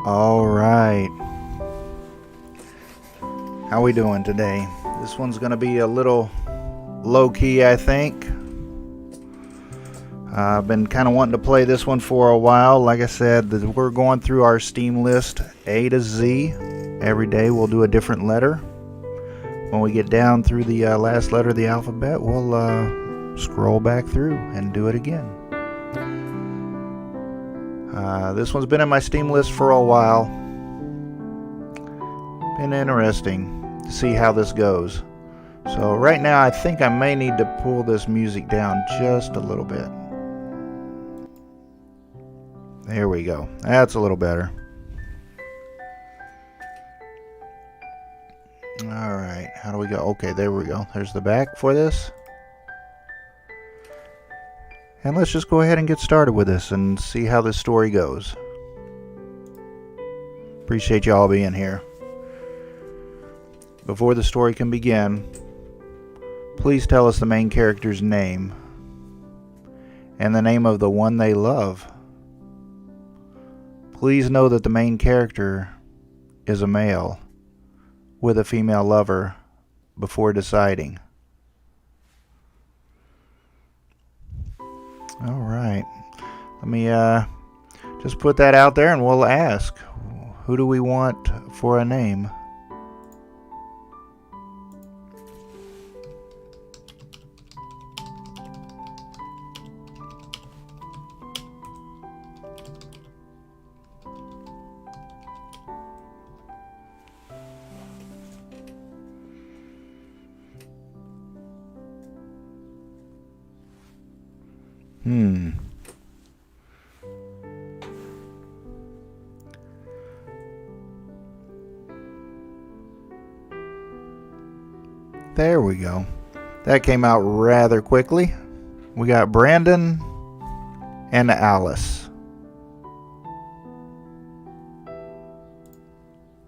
All right. How we doing today? This one's going to be a little low key, I think. I've been kind of wanting to play this one for a while. Like I said, we're going through our Steam list A to Z. Every day we'll do a different letter. When we get down through the last letter of the alphabet, we'll scroll back through and do it again. This one's been in my Steam list for a while. Been interesting to see how this goes. So right now I think I may need to pull this music down just a little bit. There we go. That's a little better. Alright, how do we go? Okay, there we go. There's the back for this. And let's just go ahead and get started with this and see how this story goes. Appreciate y'all being here. Before the story can begin, please tell us the main character's name and the name of the one they love. Please know that the main character is a male with a female lover before deciding. Alright, let me just put that out there and we'll ask, who do we want for a name? There we go. That came out rather quickly. We got Brandon and Alice.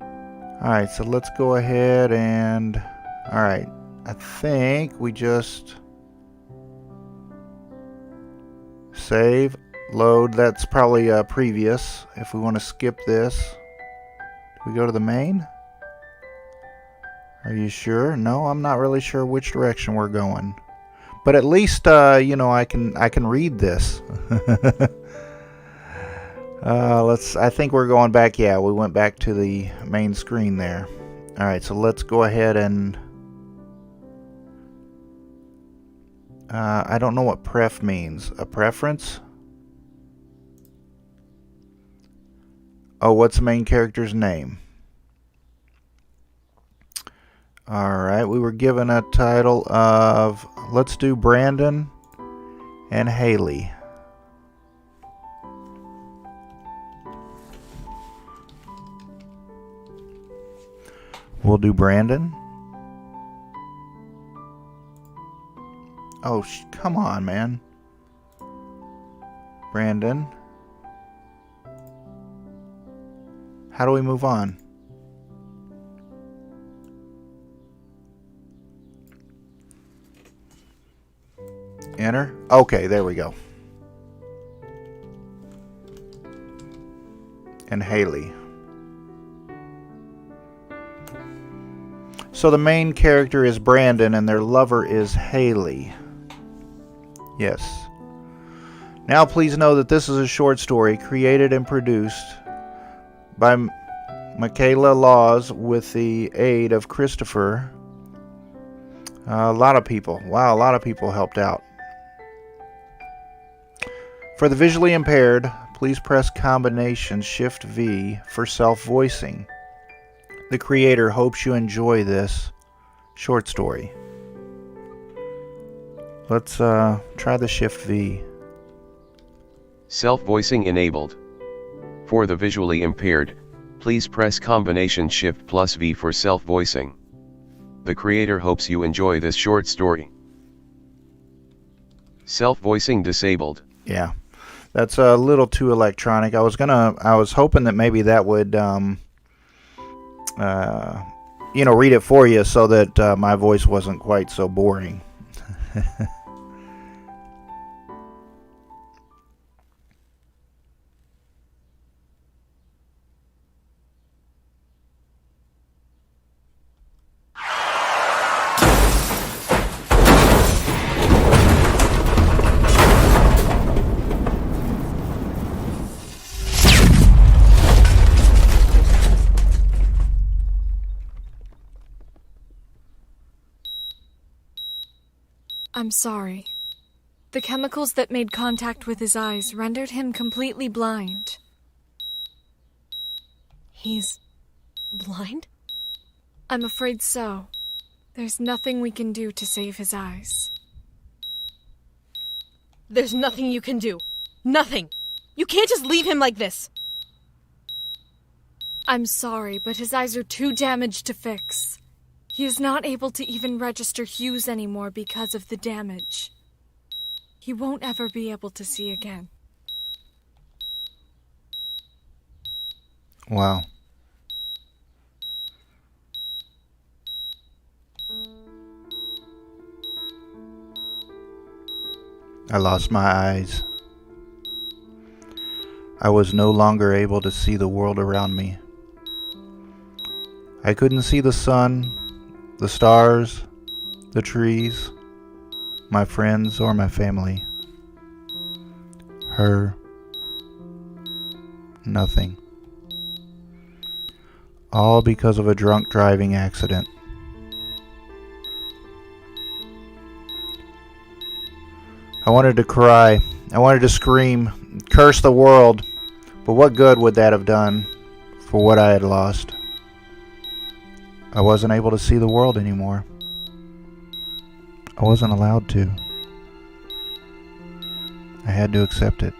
Alright, so let's go ahead and... Alright, I think we just... Save, load, that's probably previous. If we want to skip this, do we go to the main? Are you sure? No, I'm not really sure which direction we're going. But at least, you know, I can read this. I think we're going back. Yeah, we went back to the main screen there. All right, so let's go ahead and... I don't know what pref means. A preference? Oh, what's the main character's name? Alright, we were given a title of, let's do Brandon and Haley. We'll do Brandon. Oh, come on, man. Brandon. How do we move on? Enter. Okay, there we go. And Haley. So the main character is Brandon and their lover is Haley. Yes. Now please know that this is a short story created and produced by Michaela Laws with the aid of Christopher. A lot of people. Wow, a lot of people helped out. For the visually impaired, please press combination Shift V for self-voicing. The creator hopes you enjoy this short story. Let's try the Shift V. Self-voicing enabled. For the visually impaired, please press combination Shift plus V for self-voicing. The creator hopes you enjoy this short story. Self-voicing disabled. Yeah, that's a little too electronic. I was hoping that maybe that would, read it for you so that my voice wasn't quite so boring. I'm sorry. The chemicals that made contact with his eyes rendered him completely blind. He's blind? I'm afraid so. There's nothing we can do to save his eyes. There's nothing you can do. Nothing. You can't just leave him like this. I'm sorry, but his eyes are too damaged to fix. He is not able to even register hues anymore because of the damage. He won't ever be able to see again. Wow. I lost my eyes. I was no longer able to see the world around me. I couldn't see the sun, the stars, the trees, my friends, or my family. Her. Nothing. All because of a drunk driving accident. I wanted to cry. I wanted to scream, curse the world, but what good would that have done for what I had lost? I wasn't able to see the world anymore. I wasn't allowed to. I had to accept it.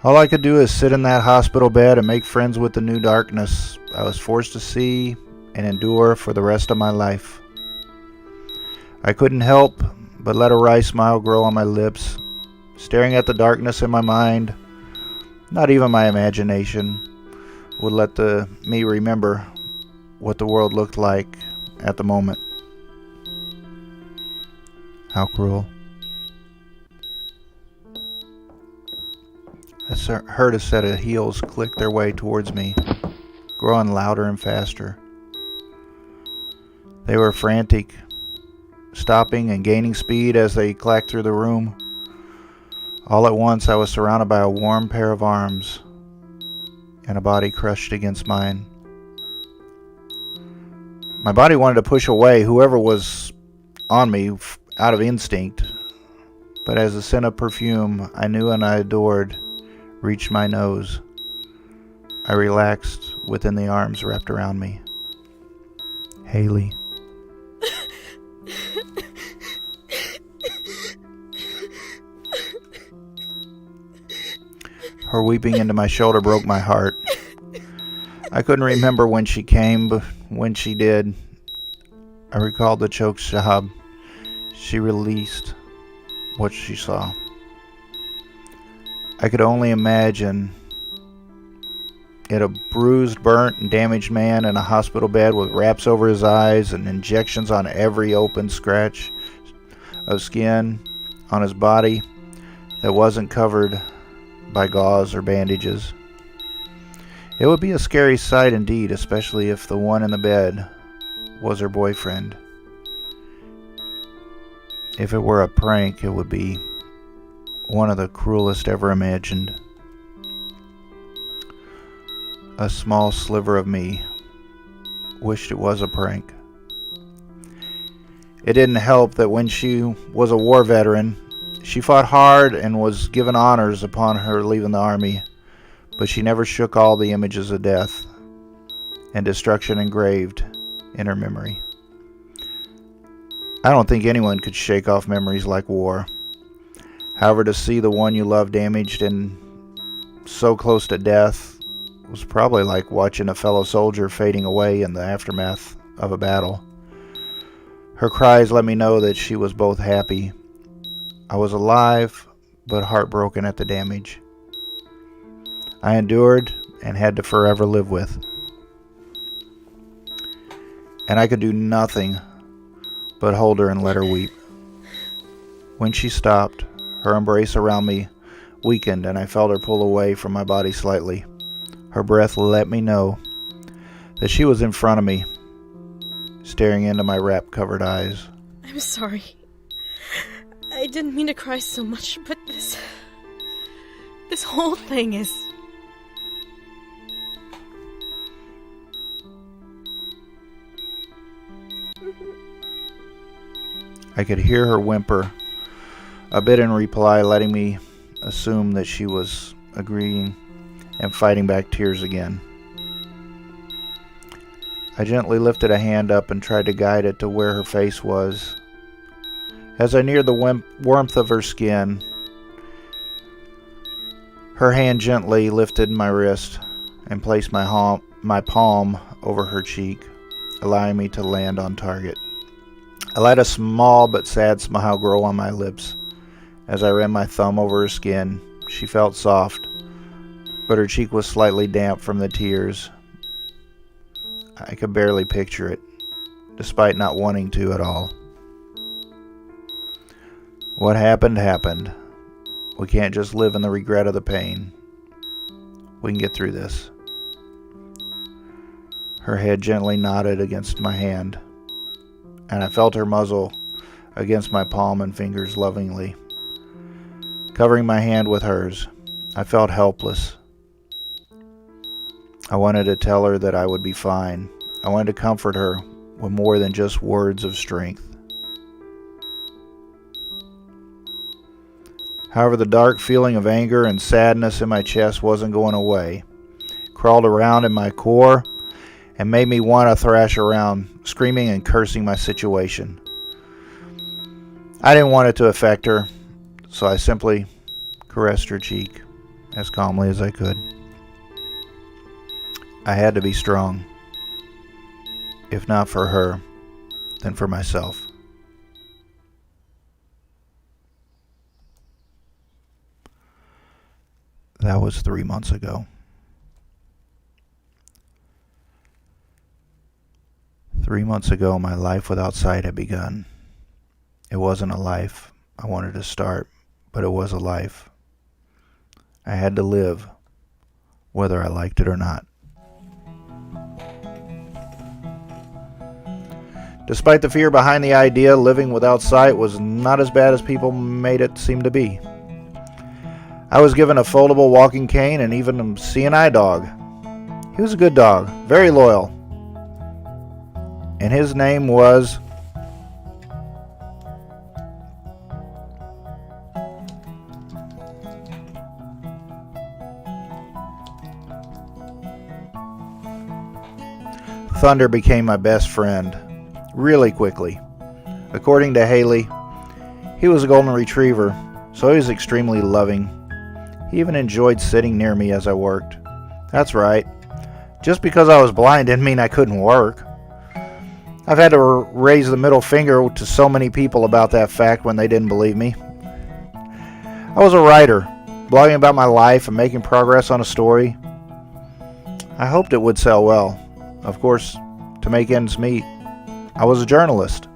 All I could do is sit in that hospital bed and make friends with the new darkness I was forced to see and endure for the rest of my life. I couldn't help but let a wry smile grow on my lips, staring at the darkness in my mind. Not even my imagination would let me remember what the world looked like at the moment. How cruel. I heard a set of heels click their way towards me, growing louder and faster. They were frantic, stopping and gaining speed as they clacked through the room. All at once, I was surrounded by a warm pair of arms and a body crushed against mine. My body wanted to push away whoever was on me out of instinct, but as the scent of perfume I knew and I adored reached my nose, I relaxed within the arms wrapped around me. Haley. Her weeping into my shoulder broke my heart. I couldn't remember when she came, but when she did, I recalled the choke job. She released what she saw. I could only imagine it, a bruised, burnt, and damaged man in a hospital bed with wraps over his eyes and injections on every open scratch of skin on his body that wasn't covered by gauze or bandages. It would be a scary sight indeed, especially if the one in the bed was her boyfriend. If it were a prank, it would be one of the cruelest ever imagined. A small sliver of me wished it was a prank. It didn't help that when she was a war veteran, she fought hard and was given honors upon her leaving the army, but she never shook all the images of death and destruction engraved in her memory. I don't think anyone could shake off memories like war. However, to see the one you love damaged and so close to death was probably like watching a fellow soldier fading away in the aftermath of a battle. Her cries let me know that she was both happy I was alive, but heartbroken at the damage I endured and had to forever live with. And I could do nothing but hold her and let her weep. When she stopped, her embrace around me weakened and I felt her pull away from my body slightly. Her breath let me know that she was in front of me, staring into my wrap-covered eyes. I'm sorry. I didn't mean to cry so much, but this whole thing is... I could hear her whimper a bit in reply, letting me assume that she was agreeing and fighting back tears again. I gently lifted a hand up and tried to guide it to where her face was. As I neared the warmth of her skin, her hand gently lifted my wrist and placed my palm over her cheek, allowing me to land on target. I let a small but sad smile grow on my lips as I ran my thumb over her skin. She felt soft, but her cheek was slightly damp from the tears. I could barely picture it, despite not wanting to at all. What happened, happened. We can't just live in the regret of the pain. We can get through this. Her head gently nodded against my hand, and I felt her muzzle against my palm and fingers lovingly. Covering my hand with hers, I felt helpless. I wanted to tell her that I would be fine. I wanted to comfort her with more than just words of strength. However, the dark feeling of anger and sadness in my chest wasn't going away. It crawled around in my core and made me want to thrash around, screaming and cursing my situation. I didn't want it to affect her, so I simply caressed her cheek as calmly as I could. I had to be strong. If not for her, then for myself. That was 3 months ago. 3 months ago, my life without sight had begun. It wasn't a life I wanted to start, but it was a life. I had to live, whether I liked it or not. Despite the fear behind the idea, living without sight was not as bad as people made it seem to be. I was given a foldable walking cane and even a seeing-eye dog. He was a good dog, very loyal. And his name was Thunder. Became my best friend really quickly. According to Haley, he was a golden retriever, so he was extremely loving. He even enjoyed sitting near me as I worked. That's right. Just because I was blind didn't mean I couldn't work. I've had to raise the middle finger to so many people about that fact when they didn't believe me. I was a writer, blogging about my life and making progress on a story. I hoped it would sell well. Of course, to make ends meet. I was a journalist.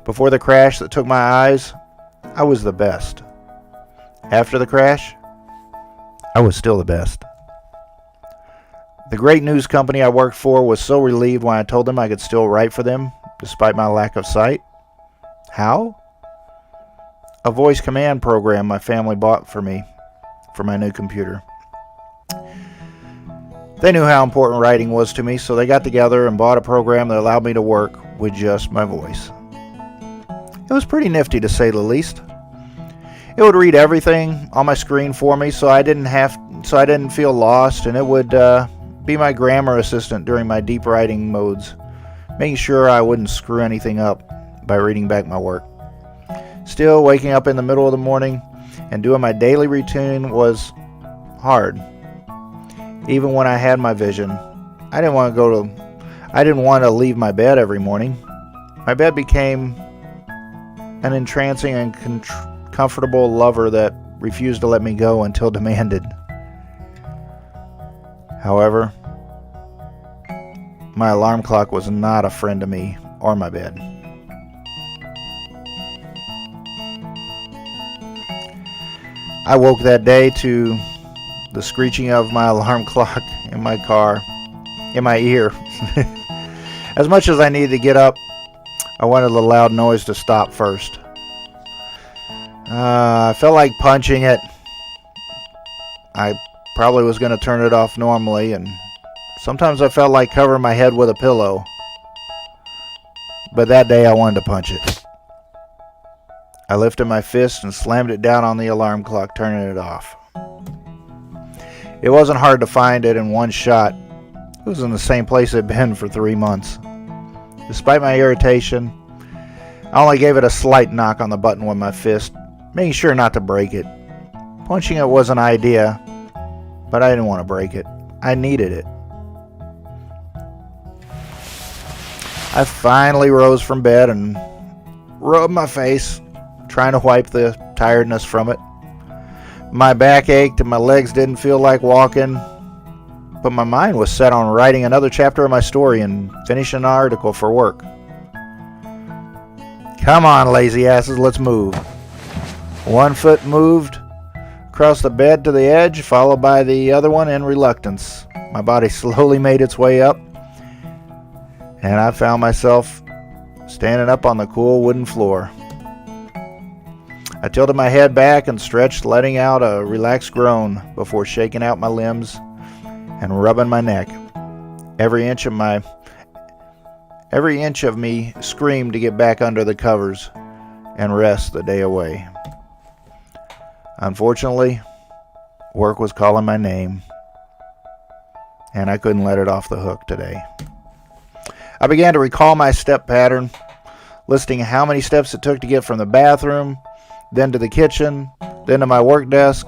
Before the crash that took my eyes, I was the best. After the crash, I was still the best. The great news company I worked for was so relieved when I told them I could still write for them, despite my lack of sight. How? A voice command program my family bought for me for my new computer. They knew how important writing was to me, so they got together and bought a program that allowed me to work with just my voice. It was pretty nifty, to say the least. It would read everything on my screen for me, so I didn't feel lost, and it would be my grammar assistant during my deep writing modes, making sure I wouldn't screw anything up by reading back my work. Still, waking up in the middle of the morning and doing my daily routine was hard. Even when I had my vision, I didn't want to leave my bed every morning. My bed became an entrancing and comfortable lover that refused to let me go until demanded. However, my alarm clock was not a friend to me or my bed. I woke that day to the screeching of my alarm clock in my car, in my ear. As much as I needed to get up, I wanted the loud noise to stop first. I felt like punching it. I probably was going to turn it off normally, and sometimes I felt like covering my head with a pillow. But that day I wanted to punch it. I lifted my fist and slammed it down on the alarm clock, turning it off. It wasn't hard to find it in one shot. It was in the same place it had been for 3 months. Despite my irritation, I only gave it a slight knock on the button with my fist, making sure not to break it. Punching it was an idea, but I didn't want to break it. I needed it. I finally rose from bed and rubbed my face, trying to wipe the tiredness from it. My back ached and my legs didn't feel like walking, but my mind was set on writing another chapter of my story and finishing an article for work. Come on, lazy asses, let's move. One foot moved across the bed to the edge, followed by the other one in reluctance. My body slowly made its way up, and I found myself standing up on the cool wooden floor. I tilted my head back and stretched, letting out a relaxed groan before shaking out my limbs and rubbing my neck. Every inch of me screamed to get back under the covers and rest the day away. Unfortunately, work was calling my name, and I couldn't let it off the hook today. I began to recall my step pattern, listing how many steps it took to get from the bathroom, then to the kitchen, then to my work desk.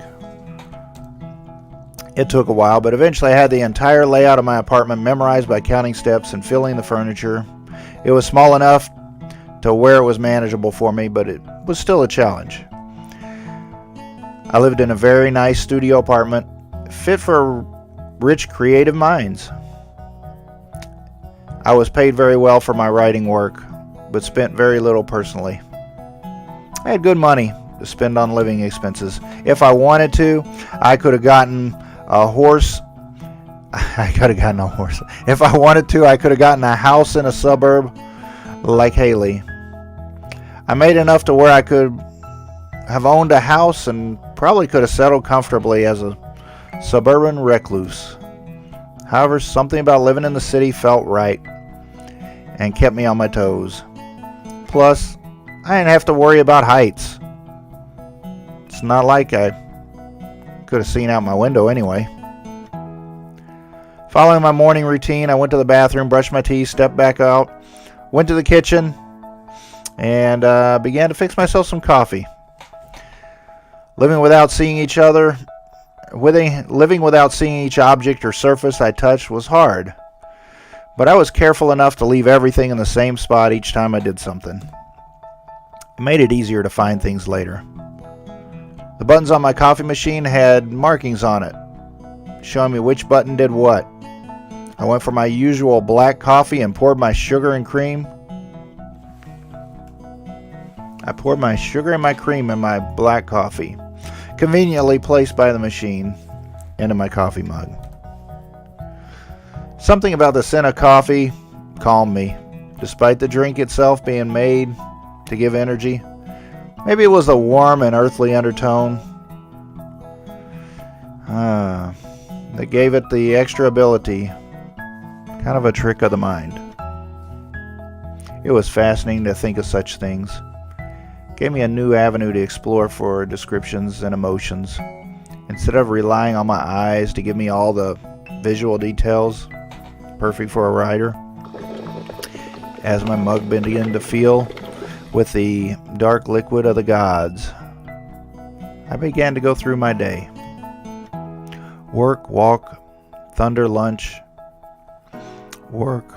It took a while, but eventually I had the entire layout of my apartment memorized by counting steps and filling the furniture. It was small enough to where it was manageable for me, but it was still a challenge. I lived in a very nice studio apartment, fit for rich creative minds. I was paid very well for my writing work, but spent very little personally. I had good money to spend on living expenses. If I wanted to, I could have gotten a horse. If I wanted to, I could have gotten a house in a suburb like Haley. I made enough to where I could have owned a house and probably could have settled comfortably as a suburban recluse. However, something about living in the city felt right and kept me on my toes. Plus, I didn't have to worry about heights. It's not like I could have seen out my window anyway. Following my morning routine, I went to the bathroom, brushed my teeth, stepped back out, went to the kitchen, and began to fix myself some coffee. Living without seeing each object or surface I touched was hard, but I was careful enough to leave everything in the same spot each time I did something. It made it easier to find things later. The buttons on my coffee machine had markings on it, showing me which button did what. I went for my usual black coffee and poured my sugar and cream. I poured my sugar and my cream in my black coffee, conveniently placed by the machine, into my coffee mug. Something about the scent of coffee calmed me, despite the drink itself being made to give energy. Maybe it was a warm and earthly undertone that gave it the extra ability, kind of a trick of the mind. It was fascinating to think of such things. It gave me a new avenue to explore for descriptions and emotions, instead of relying on my eyes to give me all the visual details, perfect for a writer. As my mug began to fill with the dark liquid of the gods, I began to go through my day. Work, walk, thunder, lunch. Work,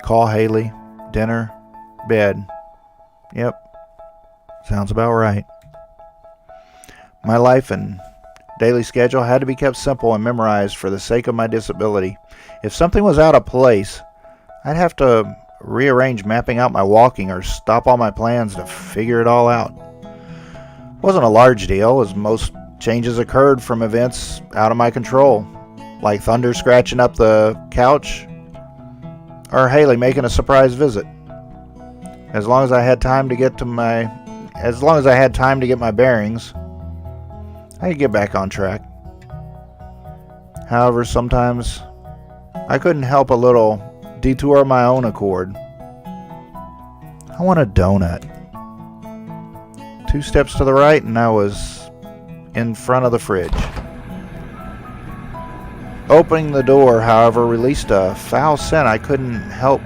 call Haley, dinner, bed. Yep, sounds about right. My life and daily schedule had to be kept simple and memorized for the sake of my disability. If something was out of place, I'd have to rearrange mapping out my walking or stop all my plans to figure it all out. It wasn't a large deal, as most changes occurred from events out of my control, like thunder scratching up the couch or Haley making a surprise visit. As long as I had time to get my bearings, I could get back on track. However, sometimes I couldn't help a little detour of my own accord. I want a donut. 2 steps to the right, and I was in front of the fridge. Opening the door, however, released a foul scent I couldn't help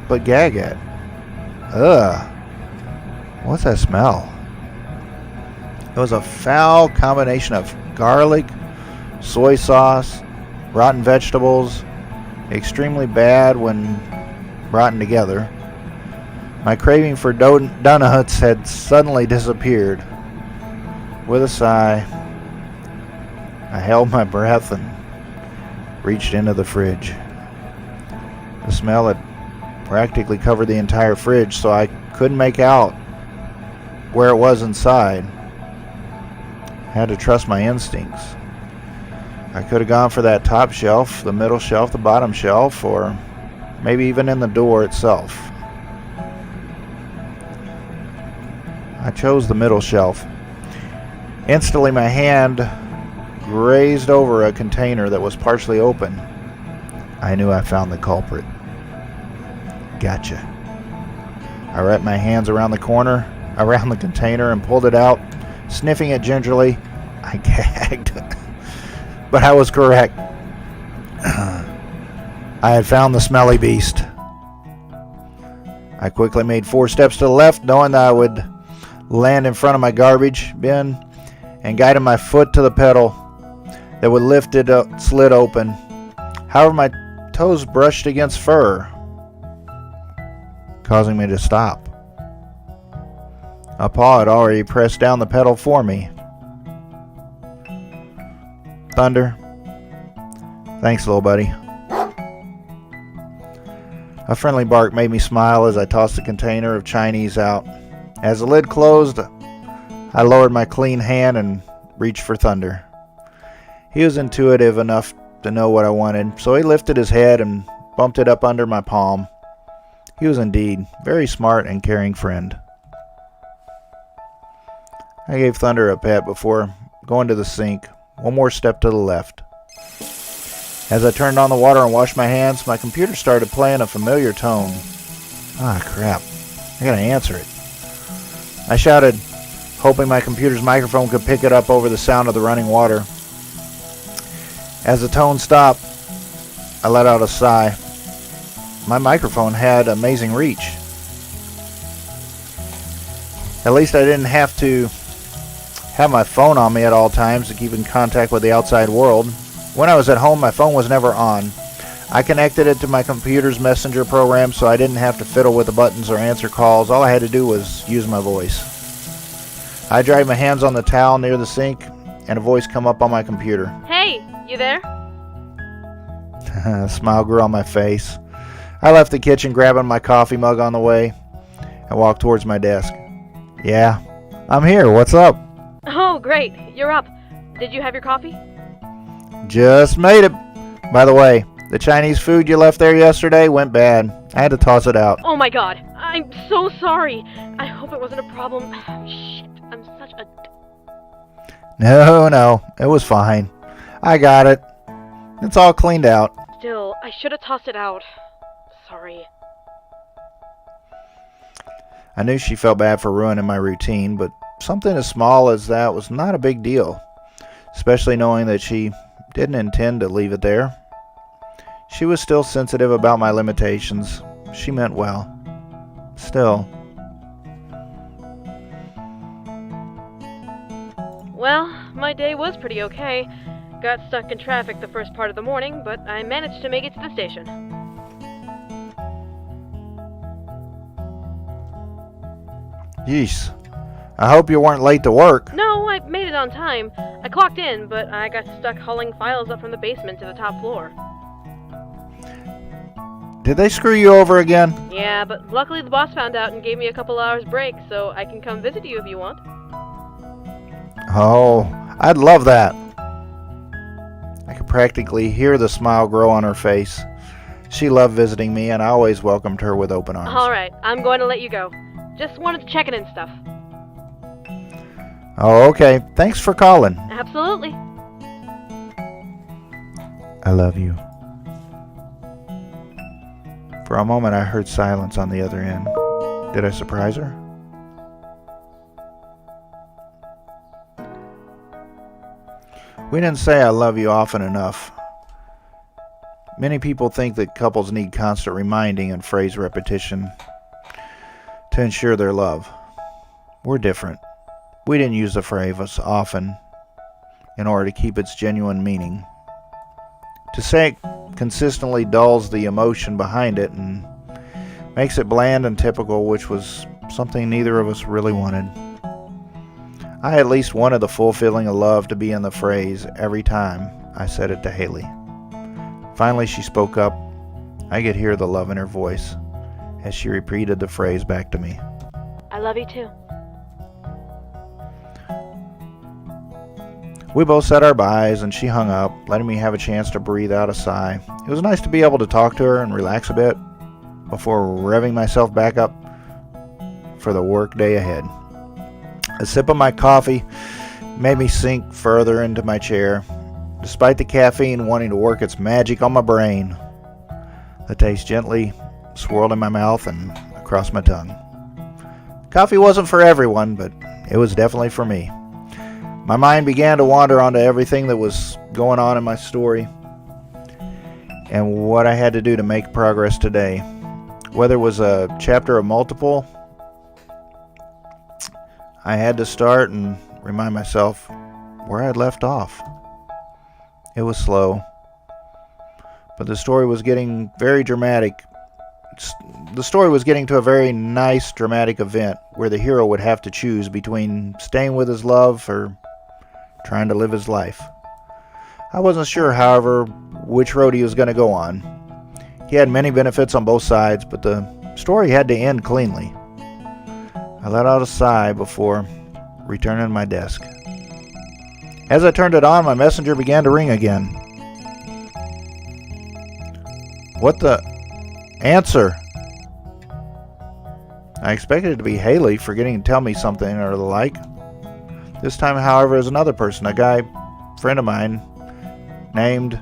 but gag at. Ugh. What's that smell? It was a foul combination of garlic, soy sauce, rotten vegetables, extremely bad when rotten together. My craving for donuts had suddenly disappeared. With a sigh, I held my breath and reached into the fridge. The smell had practically covered the entire fridge, so I couldn't make out where it was inside. I had to trust my instincts. I could have gone for that top shelf, the middle shelf, the bottom shelf, or maybe even in the door itself. I chose the middle shelf. Instantly, my hand grazed over a container that was partially open. I knew I found the culprit. Gotcha. I wrapped my hands around the container and pulled it out, sniffing it gingerly. I gagged. But I was correct. I had found the smelly beast. I quickly made 4 steps to the left, knowing that I would land in front of my garbage bin, and guided my foot to the pedal that would lift it up, slid open. However, my toes brushed against fur, causing me to stop. A paw had already pressed down the pedal for me. Thunder. Thanks, little buddy. A friendly bark made me smile as I tossed the container of Chinese out. As the lid closed, I lowered my clean hand and reached for Thunder. He was intuitive enough to know what I wanted, so he lifted his head and bumped it up under my palm. He was indeed a very smart and caring friend. I gave Thunder a pet before going to the sink, 1 more step to the left. As I turned on the water and washed my hands, my computer started playing a familiar tone. Ah, crap. I gotta answer it. I shouted, hoping my computer's microphone could pick it up over the sound of the running water. As the tone stopped, I let out a sigh. My microphone had amazing reach. At least I didn't have to have my phone on me at all times to keep in contact with the outside world. When I was at home, my phone was never on. I connected it to my computer's messenger program, so I didn't have to fiddle with the buttons or answer calls. All I had to do was use my voice. I dried my hands on the towel near the sink, and a voice come up on my computer. Hey, you there? A smile grew on my face. I left the kitchen, grabbing my coffee mug on the way, and walked towards my desk. Yeah, I'm here. What's up? Oh, great. You're up. Did you have your coffee? Just made it. By the way, the Chinese food you left there yesterday went bad. I had to toss it out. Oh my god. I'm so sorry. I hope it wasn't a problem. Shit. I'm such a... No, it was fine. I got it. It's all cleaned out. Still, I should have tossed it out. Sorry. I knew she felt bad for ruining my routine, but something as small as that was not a big deal, especially knowing that she didn't intend to leave it there. She was still sensitive about my limitations. She meant well. Still. Well, my day was pretty okay. Got stuck in traffic the first part of the morning, but I managed to make it to the station. Yeesh. I hope you weren't late to work. No, I made it on time. I clocked in, but I got stuck hauling files up from the basement to the top floor. Did they screw you over again? Yeah, but luckily the boss found out and gave me a couple hours break, so I can come visit you if you want. Oh, I'd love that. I could practically hear the smile grow on her face. She loved visiting me, and I always welcomed her with open arms. Alright, I'm going to let you go. Just wanted to check in and stuff. Oh, okay. Thanks for calling. Absolutely. I love you. For a moment, I heard silence on the other end. Did I surprise her? We didn't say I love you often enough. Many people think that couples need constant reminding and phrase repetition to ensure their love. We're different. We didn't use the phrase often in order to keep its genuine meaning. To say it consistently dulls the emotion behind it and makes it bland and typical, which was something neither of us really wanted. I at least wanted the full feeling of love to be in the phrase every time I said it to Haley. Finally, she spoke up. I could hear the love in her voice as she repeated the phrase back to me. I love you too. We both said our byes and she hung up, letting me have a chance to breathe out a sigh. It was nice to be able to talk to her and relax a bit before revving myself back up for the work day ahead. A sip of my coffee made me sink further into my chair, despite the caffeine wanting to work its magic on my brain. The taste gently swirled in my mouth and across my tongue. Coffee wasn't for everyone, but it was definitely for me. My mind began to wander onto everything that was going on in my story and what I had to do to make progress today. Whether it was a chapter or multiple, I had to start and remind myself where I'd left off. It was slow, but the story was getting very dramatic. The story was getting to a very nice dramatic event where the hero would have to choose between staying with his love or trying to live his life. I wasn't sure, however, which road he was going to go on. He had many benefits on both sides, but the story had to end cleanly. I let out a sigh before returning to my desk. As I turned it on, my messenger began to ring again. What the? Answer! I expected it to be Haley forgetting to tell me something or the like. This time, however, is another person, a guy, friend of mine, named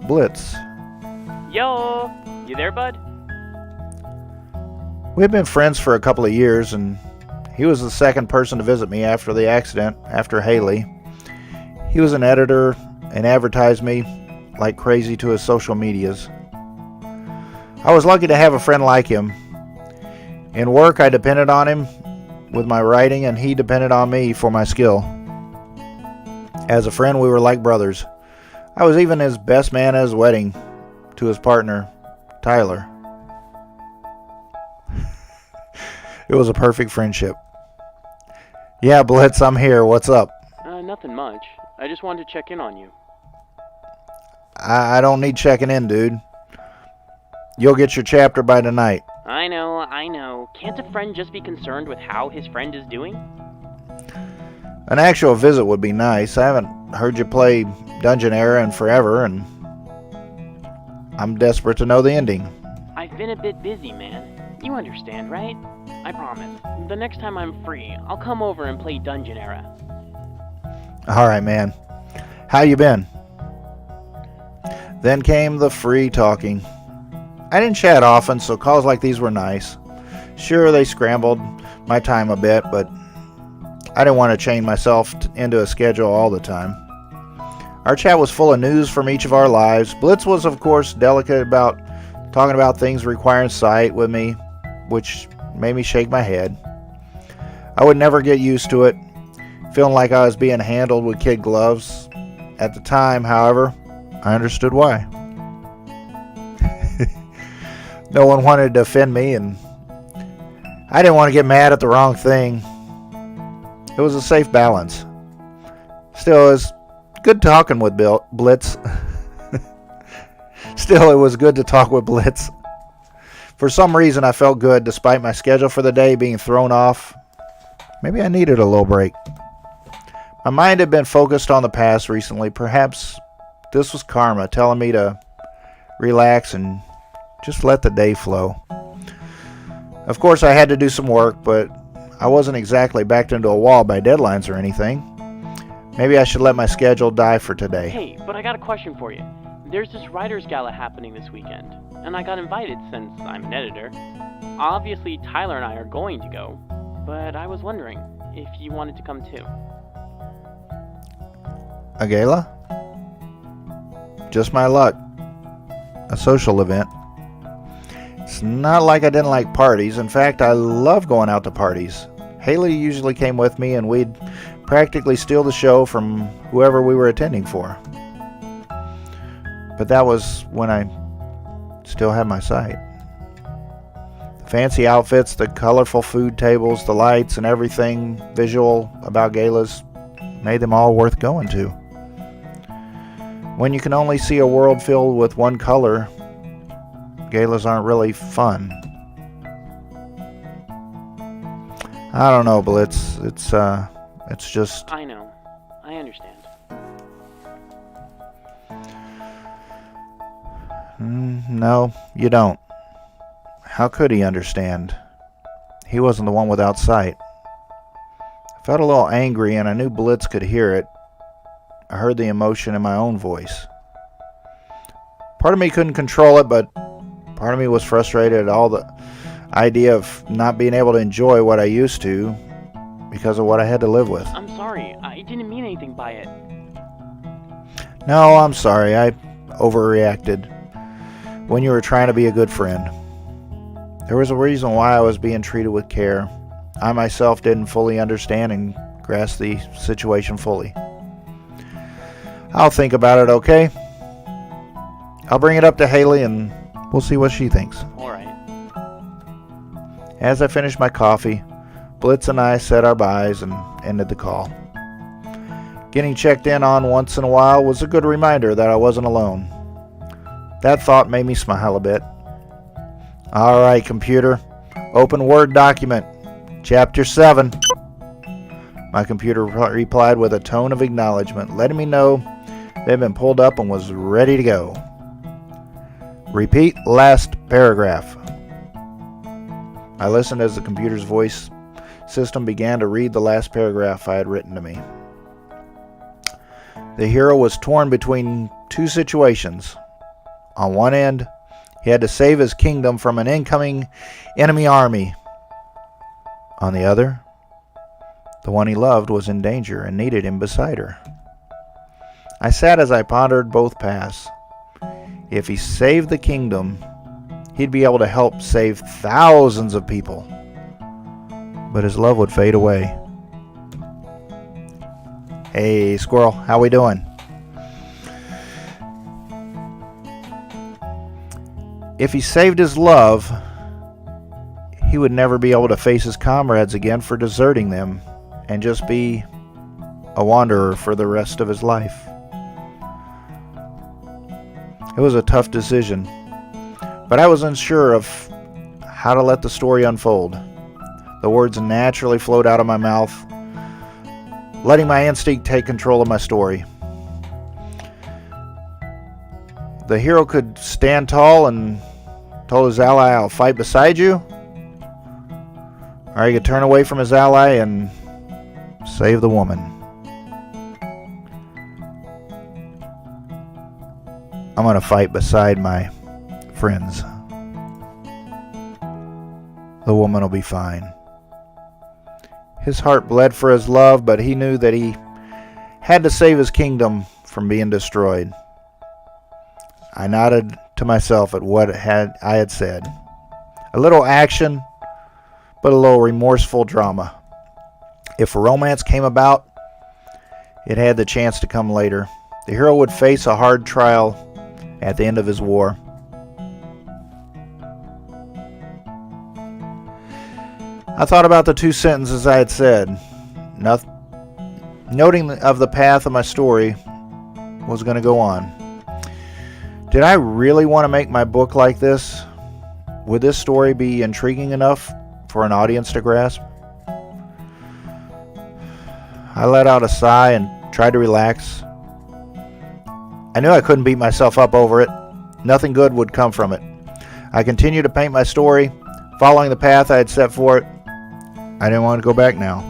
Blitz. Yo! You there, bud? We had been friends for a couple of years, and he was the second person to visit me after the accident, after Haley. He was an editor and advertised me like crazy to his social medias. I was lucky to have a friend like him. In work, I depended on him with my writing, and he depended on me for my skill. As a friend, we were like brothers. I was even his best man at his wedding to his partner, Tyler. It was a perfect friendship. Yeah, Blitz, I'm here. What's up? Nothing much. I just wanted to check in on you. I don't need checking in, dude. You'll get your chapter by tonight. I know. Can't a friend just be concerned with how his friend is doing? An actual visit would be nice. I haven't heard you play Dungeon Era in forever, and I'm desperate to know the ending. I've been a bit busy, man. You understand, right? I promise. The next time I'm free, I'll come over and play Dungeon Era. Alright, man. How you been? Then came the free talking. I didn't chat often, so calls like these were nice. Sure, they scrambled my time a bit, but I didn't want to chain myself into a schedule all the time. Our chat was full of news from each of our lives. Blitz was, of course, delicate about talking about things requiring sight with me, which made me shake my head. I would never get used to it, feeling like I was being handled with kid gloves. At the time, however, I understood why. No one wanted to offend me, and I didn't want to get mad at the wrong thing. It was a safe balance. Still, it was good talking with Blitz. Still, it was good to talk with Blitz. For some reason, I felt good despite my schedule for the day being thrown off. Maybe I needed a little break. My mind had been focused on the past recently. Perhaps this was karma telling me to relax and just let the day flow. Of course, I had to do some work, but I wasn't exactly backed into a wall by deadlines or anything. Maybe I should let my schedule die for today. Hey, but I got a question for you. There's this writers' gala happening this weekend, and I got invited since I'm an editor. Obviously, Tyler and I are going to go, but I was wondering if you wanted to come too. A gala? Just my luck. A social event. It's not like I didn't like parties. In fact, I love going out to parties. Haley usually came with me, and we'd practically steal the show from whoever we were attending for. But that was when I still had my sight. The fancy outfits, the colorful food tables, the lights, and everything visual about galas made them all worth going to. When you can only see a world filled with one color, galas aren't really fun. I don't know, Blitz. It's just... I know. I understand. No, you don't. How could he understand? He wasn't the one without sight. I felt a little angry, and I knew Blitz could hear it. I heard the emotion in my own voice. Part of me couldn't control it, but part of me was frustrated at all the idea of not being able to enjoy what I used to because of what I had to live with. I'm sorry. I didn't mean anything by it. No, I'm sorry. I overreacted when you were trying to be a good friend. There was a reason why I was being treated with care. I myself didn't fully understand and grasp the situation fully. I'll think about it, okay? I'll bring it up to Haley and we'll see what she thinks. All right. As I finished my coffee, Blitz and I said our byes and ended the call. Getting checked in on once in a while was a good reminder that I wasn't alone. That thought made me smile a bit. All right, computer. Open Word document. Chapter 7. My computer replied with a tone of acknowledgement, letting me know they had been pulled up and was ready to go. Repeat last paragraph. I listened as the computer's voice system began to read the last paragraph I had written to me. The hero was torn between two situations. On one end, he had to save his kingdom from an incoming enemy army. On the other, the one he loved was in danger and needed him beside her. I sat as I pondered both paths. If he saved the kingdom, he'd be able to help save thousands of people. But his love would fade away. Hey, Squirrel, how we doing? If he saved his love, he would never be able to face his comrades again for deserting them and just be a wanderer for the rest of his life. It was a tough decision, but I was unsure of how to let the story unfold. The words naturally flowed out of my mouth, letting my instinct take control of my story. The hero could stand tall and told his ally, "I'll fight beside you." Or he could turn away from his ally and save the woman. I'm going to fight beside my friends. The woman will be fine. His heart bled for his love, but he knew that he had to save his kingdom from being destroyed. I nodded to myself at what I had said. A little action, but a little remorseful drama. If romance came about, it had the chance to come later. The hero would face a hard trial at the end of his war. I thought about the two sentences I had said. Noting of the path of my story was going to go on. Did I really want to make my book like this? Would this story be intriguing enough for an audience to grasp? I let out a sigh and tried to relax. I knew I couldn't beat myself up over it. Nothing good would come from it. I continued to paint my story, following the path I had set for it. I didn't want to go back now.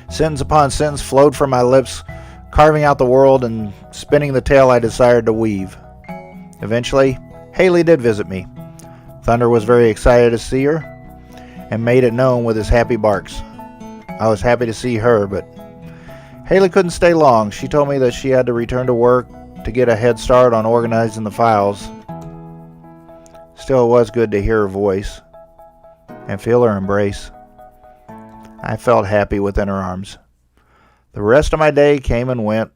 Sentence upon sentence flowed from my lips, carving out the world and spinning the tale I desired to weave. Eventually, Haley did visit me. Thunder was very excited to see her and made it known with his happy barks. I was happy to see her, but Haley couldn't stay long. She told me that she had to return to work to get a head start on organizing the files. Still, it was good to hear her voice and feel her embrace. I felt happy within her arms. The rest of my day came and went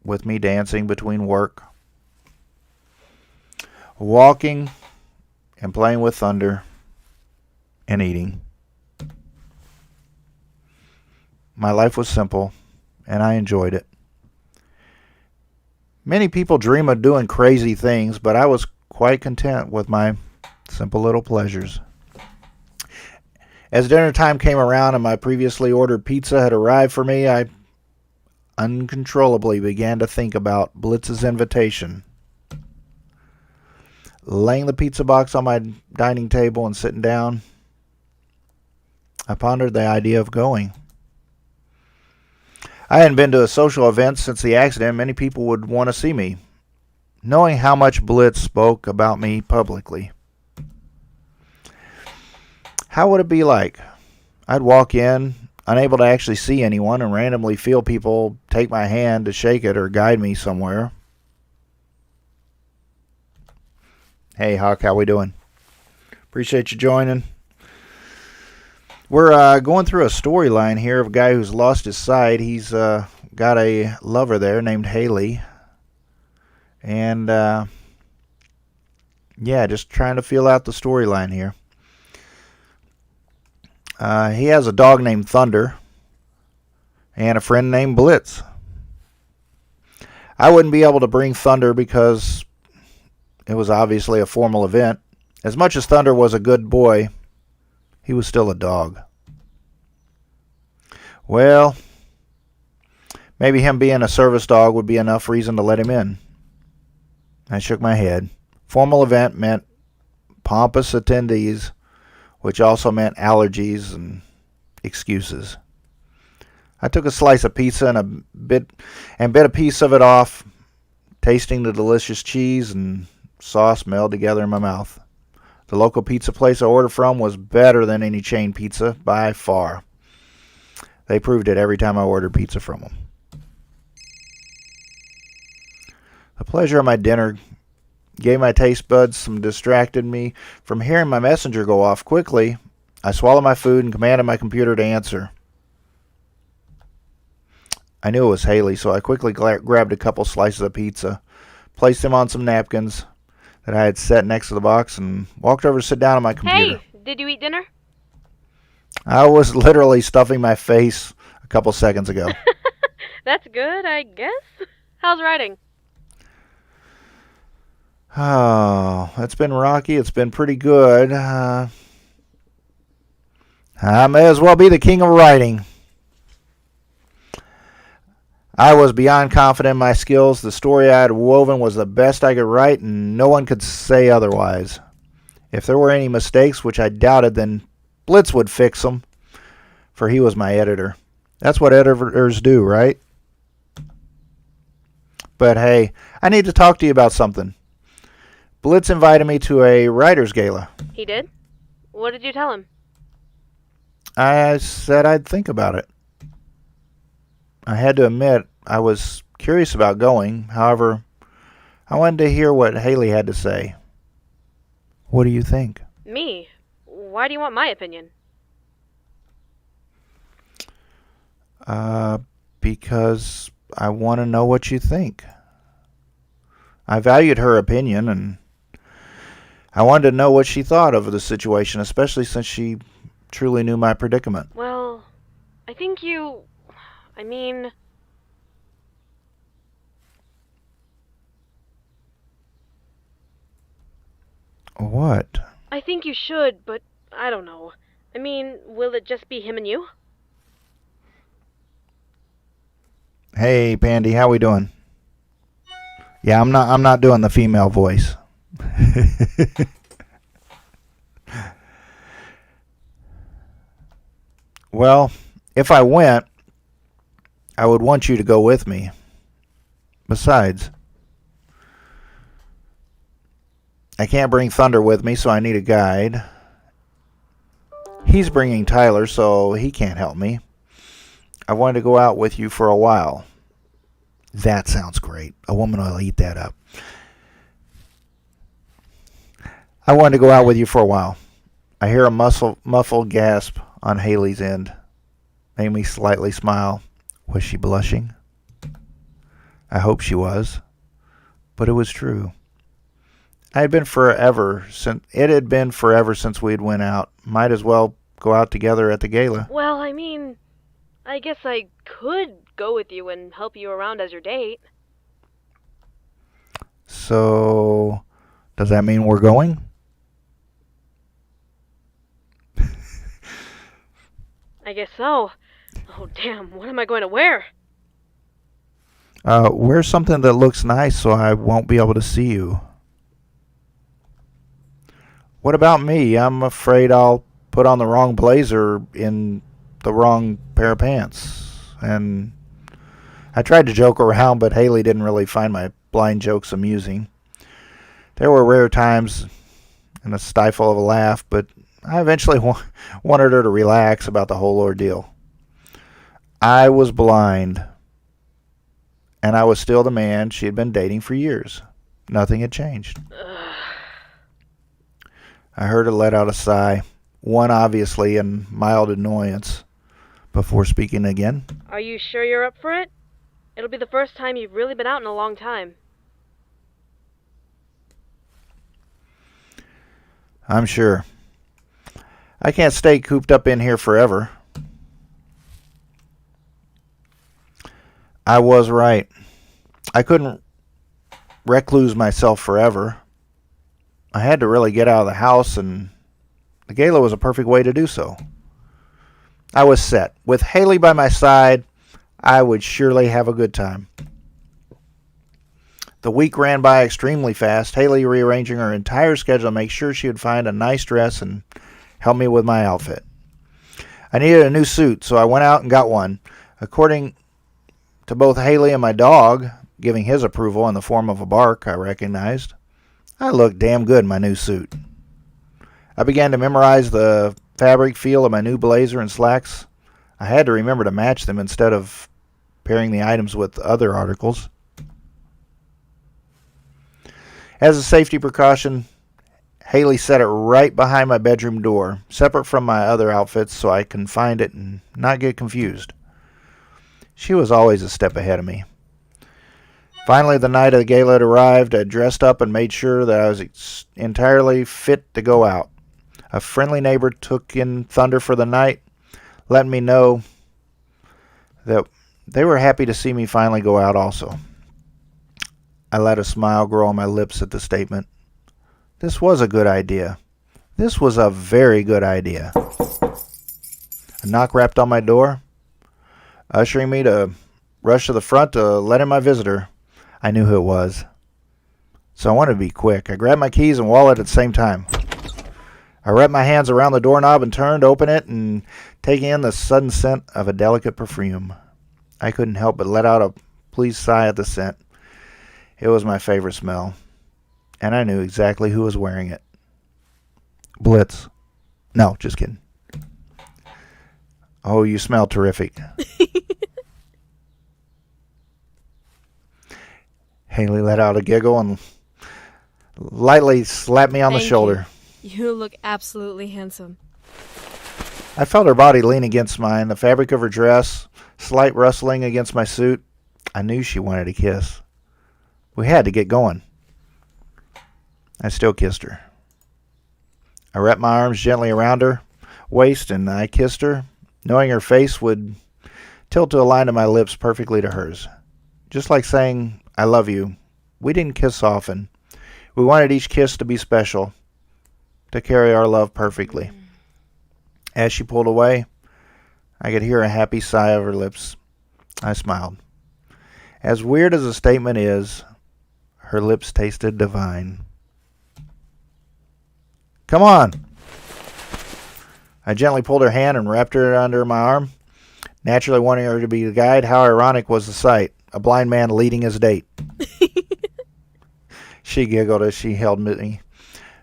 with me dancing between work, walking, and playing with Thunder, and eating. My life was simple, and I enjoyed it. Many people dream of doing crazy things, but I was quite content with my simple little pleasures. As dinner time came around and my previously ordered pizza had arrived for me, I uncontrollably began to think about Blitz's invitation. Laying the pizza box on my dining table and sitting down, I pondered the idea of going. I hadn't been to a social event since the accident. Many people would want to see me, knowing how much Blitz spoke about me publicly. How would it be like? I'd walk in, unable to actually see anyone, and randomly feel people take my hand to shake it or guide me somewhere. Hey, Huck, how we doing? Appreciate you joining. We're going through a storyline here of a guy who's lost his sight. He's got a lover there named Haley. And, yeah, just trying to feel out the storyline here. He has a dog named Thunder and a friend named Blitz. I wouldn't be able to bring Thunder because it was obviously a formal event. As much as Thunder was a good boy, he was still a dog. Well, maybe him being a service dog would be enough reason to let him in. I shook my head. Formal event meant pompous attendees, which also meant allergies and excuses. I took a slice of pizza and bit a piece of it off, tasting the delicious cheese and sauce meld together in my mouth. The local pizza place I ordered from was better than any chain pizza by far. They proved it every time I ordered pizza from them. The pleasure of my dinner gave my taste buds some distracted me from hearing my messenger go off. Quickly, I swallowed my food and commanded my computer to answer. I knew it was Haley, so I quickly grabbed a couple slices of pizza, placed them on some napkins that I had set next to the box, and walked over to sit down on my computer. Hey, did you eat dinner? I was literally stuffing my face a couple seconds ago. That's good, I guess. How's writing? Oh, it's been rocky. It's been pretty good. I may as well be the king of writing. I was beyond confident in my skills. The story I had woven was the best I could write, and no one could say otherwise. If there were any mistakes, which I doubted, then Blitz would fix them, for he was my editor. That's what editors do, right? But hey, I need to talk to you about something. Blitz invited me to a writer's gala. He did? What did you tell him? I said I'd think about it. I had to admit I was curious about going. However, I wanted to hear what Haley had to say. What do you think? Me? Why do you want my opinion? Because I want to know what you think. I valued her opinion, and I wanted to know what she thought of the situation, especially since she truly knew my predicament. Well, I think What? I think you should, but I don't know. Will it just be him and you? Hey, Pandy, how we doing? Yeah, I'm not doing the female voice. Well, if I went, I would want you to go with me. Besides, I can't bring Thunder with me, so I need a guide. He's bringing Tyler, so he can't help me. I wanted to go out with you for a while. That sounds great. A woman will eat that up. I wanted to go out with you for a while. I hear a muffled gasp on Haley's end. Made me slightly smile. Was she blushing? I hope she was. But it was true. It had been forever since we'd went out. Might as well go out together at the gala. Well, I mean, I guess I could go with you and help you around as your date. So, does that mean we're going? I guess so. Oh, damn, what am I going to wear? Wear something that looks nice so I won't be able to see you. What about me? I'm afraid I'll put on the wrong blazer in the wrong pair of pants. And I tried to joke around, but Haley didn't really find my blind jokes amusing. There were rare times and a stifle of a laugh, but I eventually wanted her to relax about the whole ordeal. I was blind, and I was still the man she had been dating for years. Nothing had changed. I heard her let out a sigh, one obviously in mild annoyance, before speaking again. Are you sure you're up for it? It'll be the first time you've really been out in a long time. I'm sure. I can't stay cooped up in here forever. I was right. I couldn't recluse myself forever. I had to really get out of the house, and the gala was a perfect way to do so. I was set. With Haley by my side, I would surely have a good time. The week ran by extremely fast, Haley rearranging her entire schedule to make sure she would find a nice dress and help me with my outfit. I needed a new suit, so I went out and got one. According to both Haley and my dog, giving his approval in the form of a bark I recognized, I looked damn good in my new suit. I began to memorize the fabric feel of my new blazer and slacks. I had to remember to match them instead of pairing the items with other articles. As a safety precaution, Haley set it right behind my bedroom door, separate from my other outfits so I can find it and not get confused. She was always a step ahead of me. Finally, the night of the gala had arrived. I dressed up and made sure that I was entirely fit to go out. A friendly neighbor took in Thunder for the night, letting me know that they were happy to see me finally go out also. I let a smile grow on my lips at the statement. This was a good idea. This was a very good idea. A knock rapped on my door, ushering me to rush to the front to let in my visitor. I knew who it was, so I wanted to be quick. I grabbed my keys and wallet at the same time. I wrapped my hands around the doorknob and turned to open it and take in the sudden scent of a delicate perfume. I couldn't help but let out a pleased sigh at the scent. It was my favorite smell, and I knew exactly who was wearing it. Blitz. No, just kidding. Oh, you smell terrific. Haley let out a giggle and lightly slapped me on the shoulder. You look absolutely handsome. I felt her body lean against mine, the fabric of her dress, slight rustling against my suit. I knew she wanted a kiss. We had to get going. I still kissed her. I wrapped my arms gently around her waist and I kissed her, knowing her face would tilt to align to my lips perfectly to hers. Just like saying, I love you. We didn't kiss often. We wanted each kiss to be special, to carry our love perfectly. As she pulled away, I could hear a happy sigh of her lips. I smiled. As weird as the statement is, her lips tasted divine. Come on. I gently pulled her hand and wrapped her under my arm. Naturally wanting her to be the guide, how ironic was the sight. A blind man leading his date. She giggled as she held me,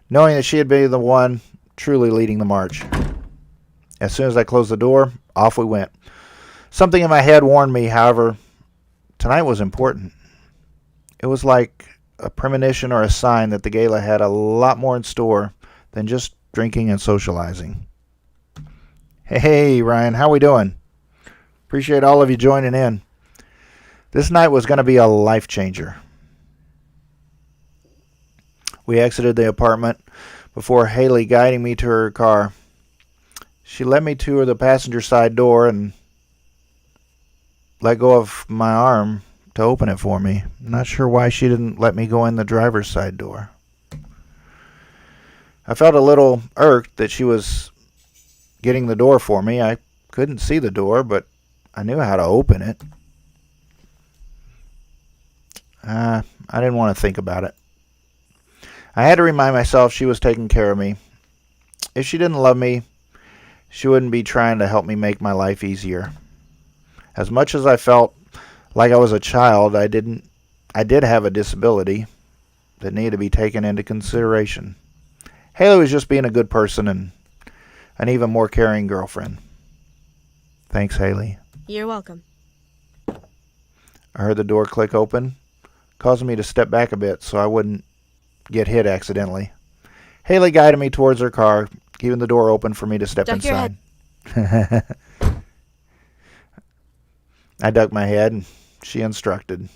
knowing that she had been the one truly leading the march. As soon as I closed the door, off we went. Something in my head warned me, however, tonight was important. It was like a premonition or a sign that the gala had a lot more in store than just drinking and socializing. Hey, Ryan, how we doing? Appreciate all of you joining in. This night was going to be a life changer. We exited the apartment before Haley guiding me to her car. She led me to the passenger side door and let go of my arm to open it for me. I'm not sure why she didn't let me go in the driver's side door. I felt a little irked that she was getting the door for me. I couldn't see the door, but I knew how to open it. I didn't want to think about it. I had to remind myself she was taking care of me. If she didn't love me, she wouldn't be trying to help me make my life easier. As much as I felt like I was a child, I did have a disability that needed to be taken into consideration. Haley was just being a good person and an even more caring girlfriend. Thanks, Haley. You're welcome. I heard the door click open, causing me to step back a bit so I wouldn't get hit accidentally. Haley guided me towards her car, keeping the door open for me to step Duck your inside. I ducked my head, and she instructed.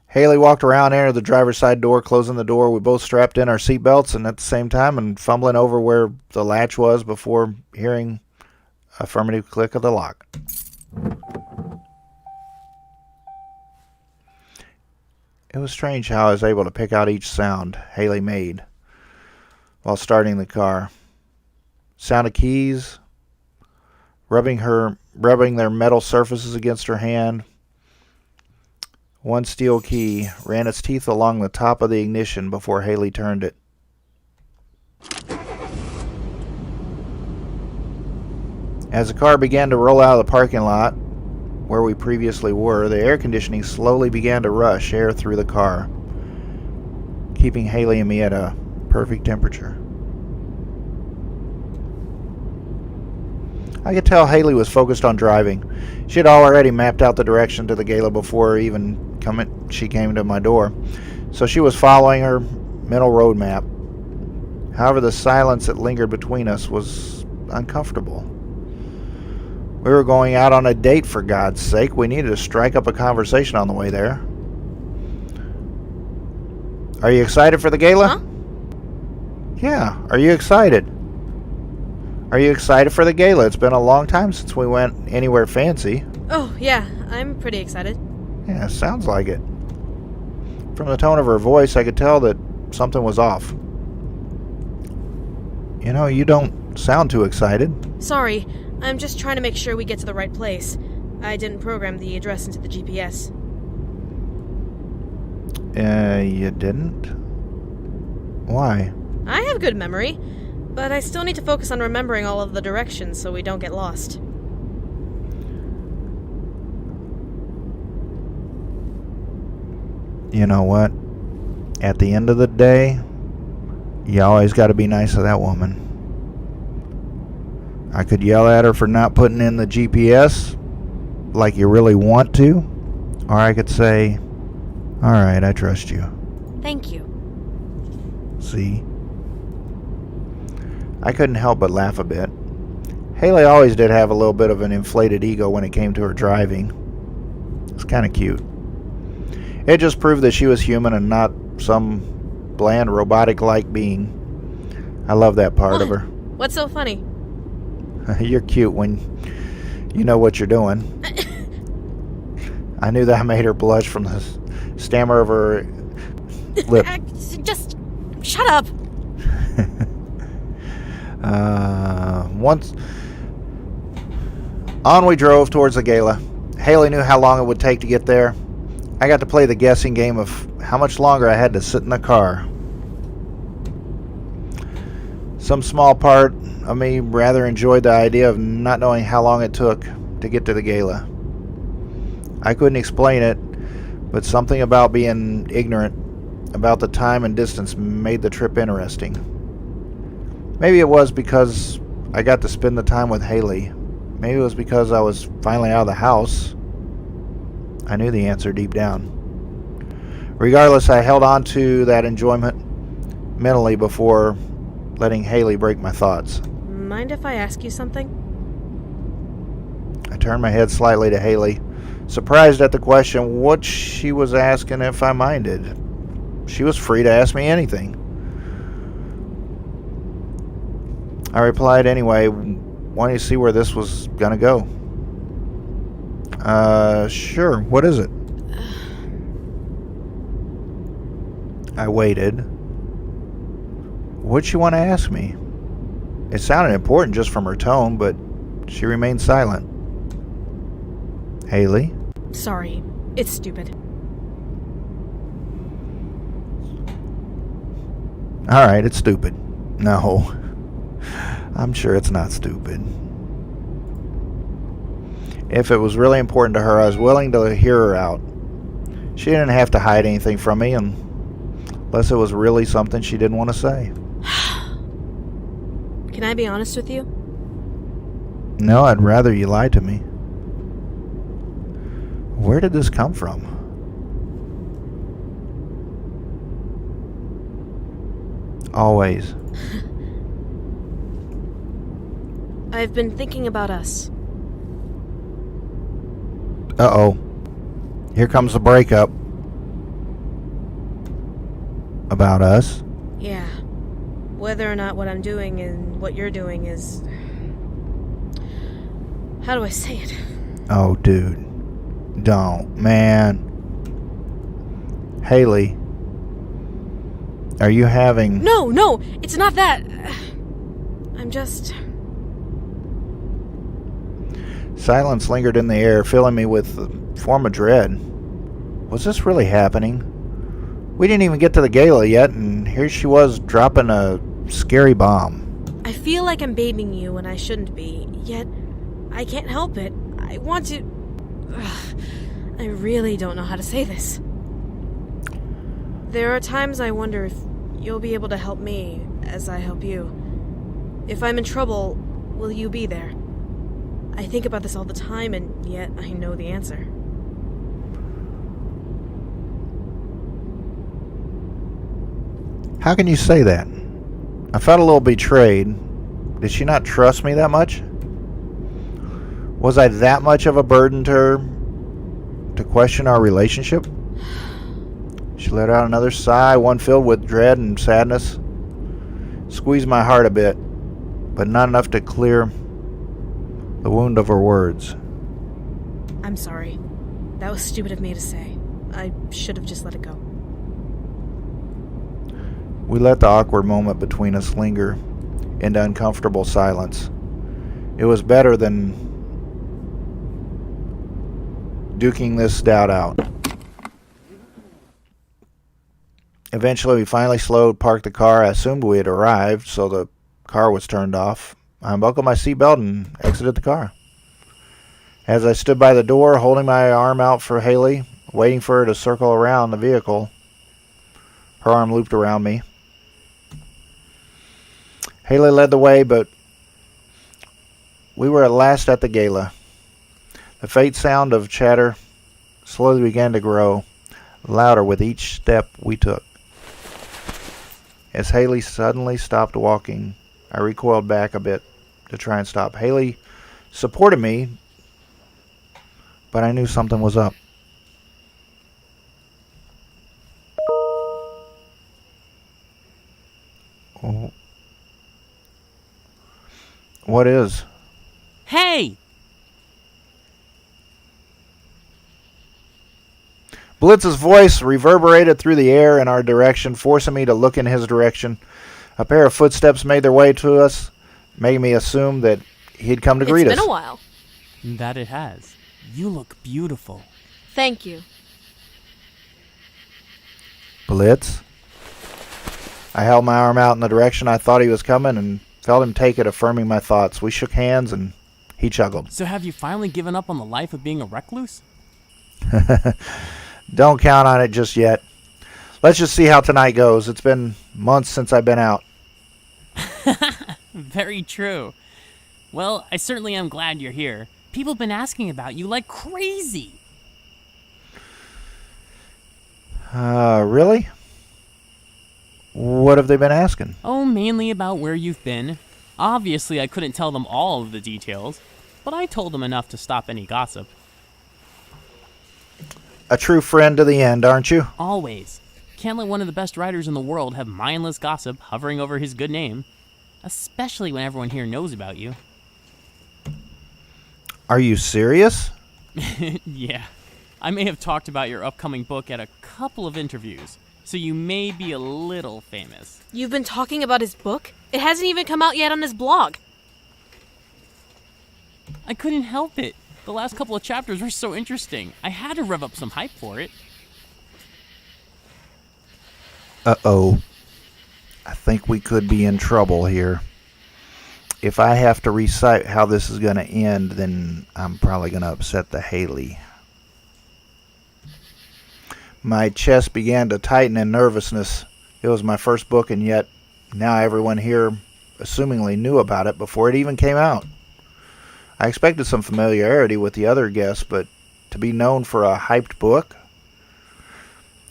Haley walked around, entered the driver's side door, closing the door. We both strapped in our seatbelts, and at the same time, and fumbling over where the latch was before hearing affirmative click of the lock. It was strange how I was able to pick out each sound Haley made while starting the car. Sound of keys, rubbing their metal surfaces against her hand. One steel key ran its teeth along the top of the ignition before Haley turned it. As the car began to roll out of the parking lot where we previously were, the air conditioning slowly began to rush air through the car, keeping Haley and me at a perfect temperature. I could tell Haley was focused on driving. She had already mapped out the direction to the gala before she came to my door, so she was following her mental road map. However, the silence that lingered between us was uncomfortable. We were going out on a date, for God's sake. We needed to strike up a conversation on the way there. Are you excited for the gala? Huh? Yeah, are you excited? Are you excited for the gala? It's been a long time since we went anywhere fancy. Oh, yeah, I'm pretty excited. Yeah, sounds like it. From the tone of her voice, I could tell that something was off. You know, you don't sound too excited. Sorry, I'm just trying to make sure we get to the right place. I didn't program the address into the GPS. You didn't? Why? I have good memory, but I still need to focus on remembering all of the directions so we don't get lost. You know what? At the end of the day, you always got to be nice to that woman. I could yell at her for not putting in the GPS like you really want to, or I could say, all right, I trust you. Thank you. See? I couldn't help but laugh a bit. Haley always did have a little bit of an inflated ego when it came to her driving. It's kind of cute. It just proved that she was human and not some bland robotic-like being. I love that part of her. What's so funny? You're cute when you know what you're doing. I knew that made her blush from the stammer of her lip. Just shut up. Once on we drove towards the gala. Haley knew how long it would take to get there. I got to play the guessing game of how much longer I had to sit in the car. Some small part of me rather enjoyed the idea of not knowing how long it took to get to the gala. I couldn't explain it, but something about being ignorant about the time and distance made the trip interesting. Maybe it was because I got to spend the time with Haley. Maybe it was because I was finally out of the house. I knew the answer deep down. Regardless, I held on to that enjoyment mentally before letting Haley break my thoughts. Mind if I ask you something? I turned my head slightly to Haley, surprised at the question what she was asking if I minded. She was free to ask me anything. I replied anyway, wanting to see where this was gonna go. Sure, what is it? I waited. What'd she want to ask me? It sounded important just from her tone, but she remained silent. Haley? Sorry, it's stupid. Alright, it's stupid. No, I'm sure it's not stupid. If it was really important to her, I was willing to hear her out. She didn't have to hide anything from me unless it was really something she didn't want to say. Can I be honest with you? No, I'd rather you lie to me. Where did this come from? Always. I've been thinking about us. Uh-oh. Here comes the breakup. About us? Yeah. Whether or not what I'm doing and what you're doing is... How do I say it? Oh, dude. Don't, man. Haley. Are you having... No, it's not that. I'm just... Silence lingered in the air, filling me with a form of dread. Was this really happening? We didn't even get to the gala yet, and here she was dropping a scary bomb. I feel like I'm babying you when I shouldn't be, yet I can't help it. I want to... Ugh, I really don't know how to say this. There are times I wonder if you'll be able to help me as I help you. If I'm in trouble, will you be there? I think about this all the time, and yet I know the answer. How can you say that? I felt a little betrayed. Did she not trust me that much? Was I that much of a burden to her to question our relationship? She let out another sigh, one filled with dread and sadness. Squeezed my heart a bit, but not enough to clear the wound of her words. I'm sorry. That was stupid of me to say. I should have just let it go. We let the awkward moment between us linger into uncomfortable silence. It was better than duking this doubt out. Eventually, we finally slowed, parked the car. I assumed we had arrived, so the car was turned off. I unbuckled my seatbelt and exited the car. As I stood by the door, holding my arm out for Haley, waiting for her to circle around the vehicle, her arm looped around me. Haley led the way, but we were at last at the gala. The faint sound of chatter slowly began to grow, louder with each step we took. As Haley suddenly stopped walking, I recoiled back a bit to try and stop. Haley supported me, but I knew something was up. Oh. What is? Hey! Blitz's voice reverberated through the air in our direction, forcing me to look in his direction. A pair of footsteps made their way to us, making me assume that he'd come to greet us. It's been a while. That it has. You look beautiful. Thank you. Blitz? I held my arm out in the direction I thought he was coming and Felt him take it, affirming my thoughts. We shook hands, and he chuckled. So have you finally given up on the life of being a recluse? Don't count on it just yet. Let's just see how tonight goes. It's been months since I've been out. Very true. Well, I certainly am glad you're here. People have been asking about you like crazy. Really? What have they been asking? Oh, mainly about where you've been. Obviously, I couldn't tell them all of the details, but I told them enough to stop any gossip. A true friend to the end, aren't you? Always. Can't let one of the best writers in the world have mindless gossip hovering over his good name. Especially when everyone here knows about you. Are you serious? Yeah. I may have talked about your upcoming book at a couple of interviews, so you may be a little famous. You've been talking about his book? It hasn't even come out yet on his blog. I couldn't help it. The last couple of chapters were so interesting. I had to rev up some hype for it. Uh-oh. I think we could be in trouble here. If I have to recite how this is going to end, then I'm probably going to upset the Haley. My chest began to tighten in nervousness. It was my first book, and yet now everyone here assumingly knew about it before it even came out. I expected some familiarity with the other guests, but to be known for a hyped book?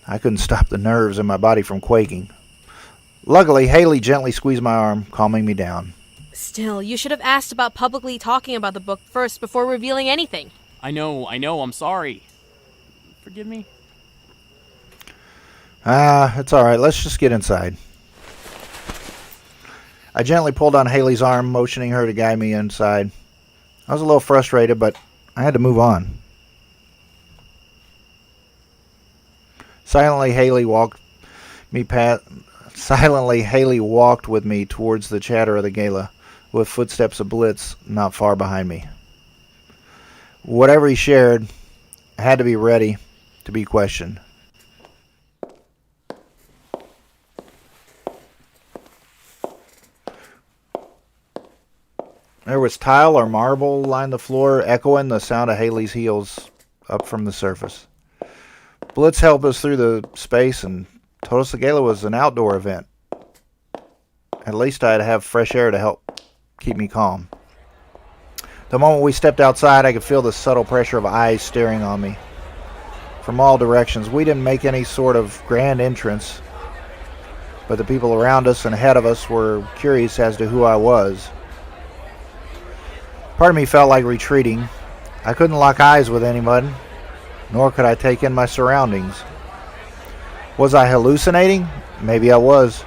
I couldn't stop the nerves in my body from quaking. Luckily, Haley gently squeezed my arm, calming me down. Still, you should have asked about publicly talking about the book first before revealing anything. I know, I'm sorry. Forgive me? It's alright, let's just get inside. I gently pulled on Haley's arm, motioning her to guide me inside. I was a little frustrated, but I had to move on. Silently, Haley walked with me towards the chatter of the gala, with footsteps of Blitz not far behind me. Whatever he shared, I had to be ready to be questioned. There was tile or marble lined the floor, echoing the sound of Haley's heels up from the surface. Blitz helped us through the space and told us the gala was an outdoor event. At least I'd have fresh air to help keep me calm. The moment we stepped outside, I could feel the subtle pressure of eyes staring on me from all directions. We didn't make any sort of grand entrance, but the people around us and ahead of us were curious as to who I was. Part of me felt like retreating. I couldn't lock eyes with anyone, nor could I take in my surroundings. Was I hallucinating? Maybe I was.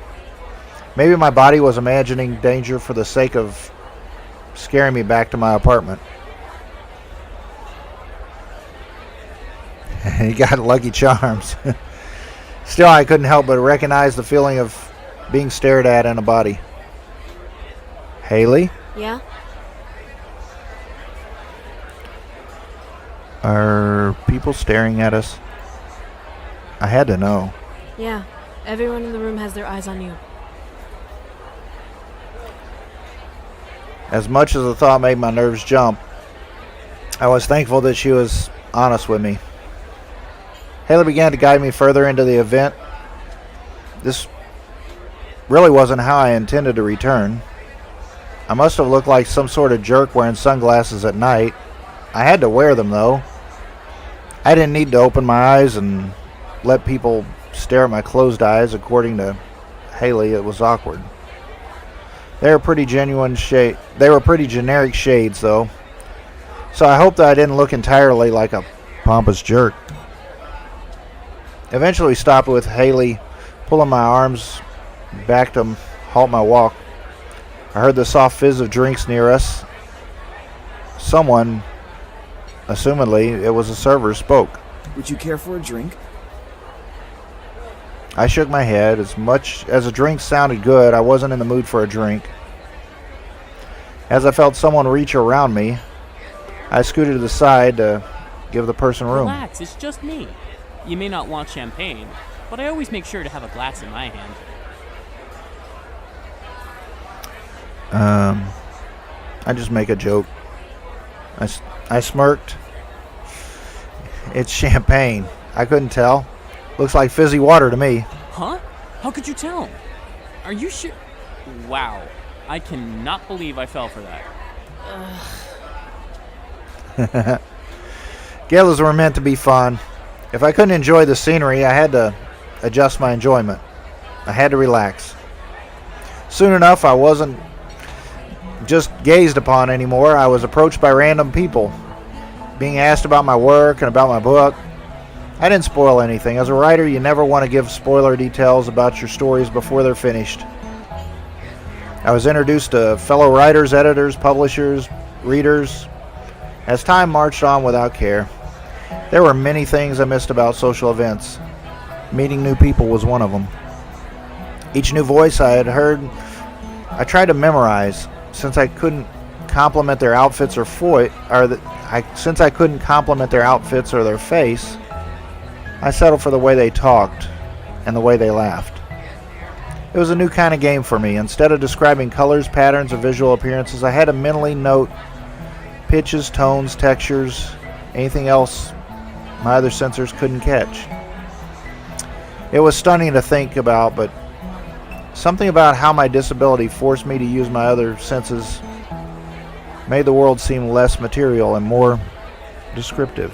Maybe my body was imagining danger for the sake of scaring me back to my apartment. He got Lucky Charms. Still, I couldn't help but recognize the feeling of being stared at in a body. Haley? Yeah? Are people staring at us? I had to know. Yeah. Everyone in the room has their eyes on you. As much as the thought made my nerves jump, I was thankful that she was honest with me. Haley began to guide me further into the event. This really wasn't how I intended to return. I must have looked like some sort of jerk wearing sunglasses at night. I had to wear them, though. I didn't need to open my eyes and let people stare at my closed eyes. According to Haley, it was awkward. They were pretty generic shades, though. So I hoped that I didn't look entirely like a pompous jerk. Eventually stopped with Haley pulling my arms back to halt my walk. I heard the soft fizz of drinks near us. Someone, assumedly it was a server, spoke. Would you care for a drink? I shook my head. As much as a drink sounded good, I wasn't in the mood for a drink. As I felt someone reach around me, I scooted to the side to give the person room. Relax, it's just me. You may not want champagne, but I always make sure to have a glass in my hand. I just make a joke. I smirked. It's champagne. I couldn't tell. Looks like fizzy water to me. Huh? How could you tell? Are you sure? Wow. I cannot believe I fell for that. Galas were meant to be fun. If I couldn't enjoy the scenery, I had to adjust my enjoyment. I had to relax. Soon enough, I wasn't just gazed upon anymore. I was approached by random people, being asked about my work and about my book. I didn't spoil anything. As a writer, you never want to give spoiler details about your stories before they're finished. I was introduced to fellow writers, editors, publishers, readers. As time marched on without care, there were many things I missed about social events. Meeting new people was one of them. Each new voice I had heard, I tried to memorize. Since I couldn't compliment their outfits or since I couldn't compliment their outfits or their face, I settled for the way they talked and the way they laughed. It was a new kind of game for me. Instead of describing colors, patterns, or visual appearances, I had to mentally note pitches, tones, textures, anything else my other sensors couldn't catch. It was stunning to think about, but something about how my disability forced me to use my other senses made the world seem less material and more descriptive.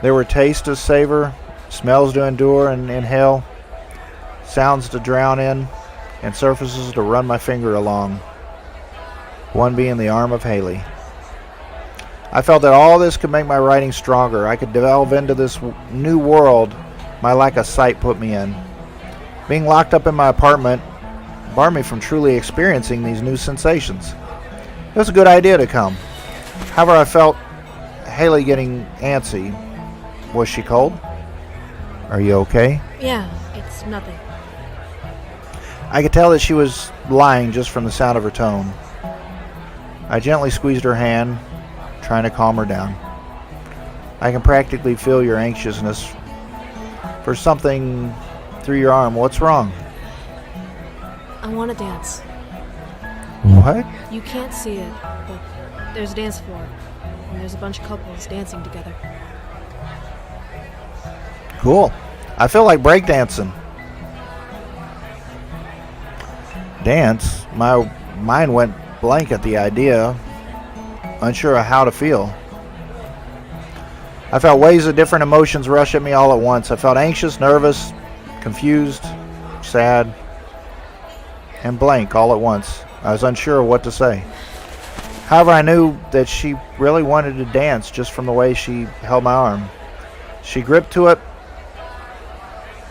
There were tastes to savor, smells to endure and inhale, sounds to drown in, and surfaces to run my finger along, one being the arm of Haley. I felt that all this could make my writing stronger. I could delve into this new world my lack of sight put me in. Being locked up in my apartment barred me from truly experiencing these new sensations. It was a good idea to come. However, I felt Haley getting antsy. Was she cold? Are you okay? Yeah, it's nothing. I could tell that she was lying just from the sound of her tone. I gently squeezed her hand, trying to calm her down. I can practically feel your anxiousness for something through your arm. What's wrong? I want to dance. What? You can't see it, but there's a dance floor, and there's a bunch of couples dancing together. Cool. I feel like breakdancing. Dance? My mind went blank at the idea, unsure of how to feel. I felt waves of different emotions rush at me all at once. I felt anxious, nervous, confused, sad, and blank all at once. I was unsure of what to say. However, I knew that she really wanted to dance just from the way she held my arm. She gripped to it,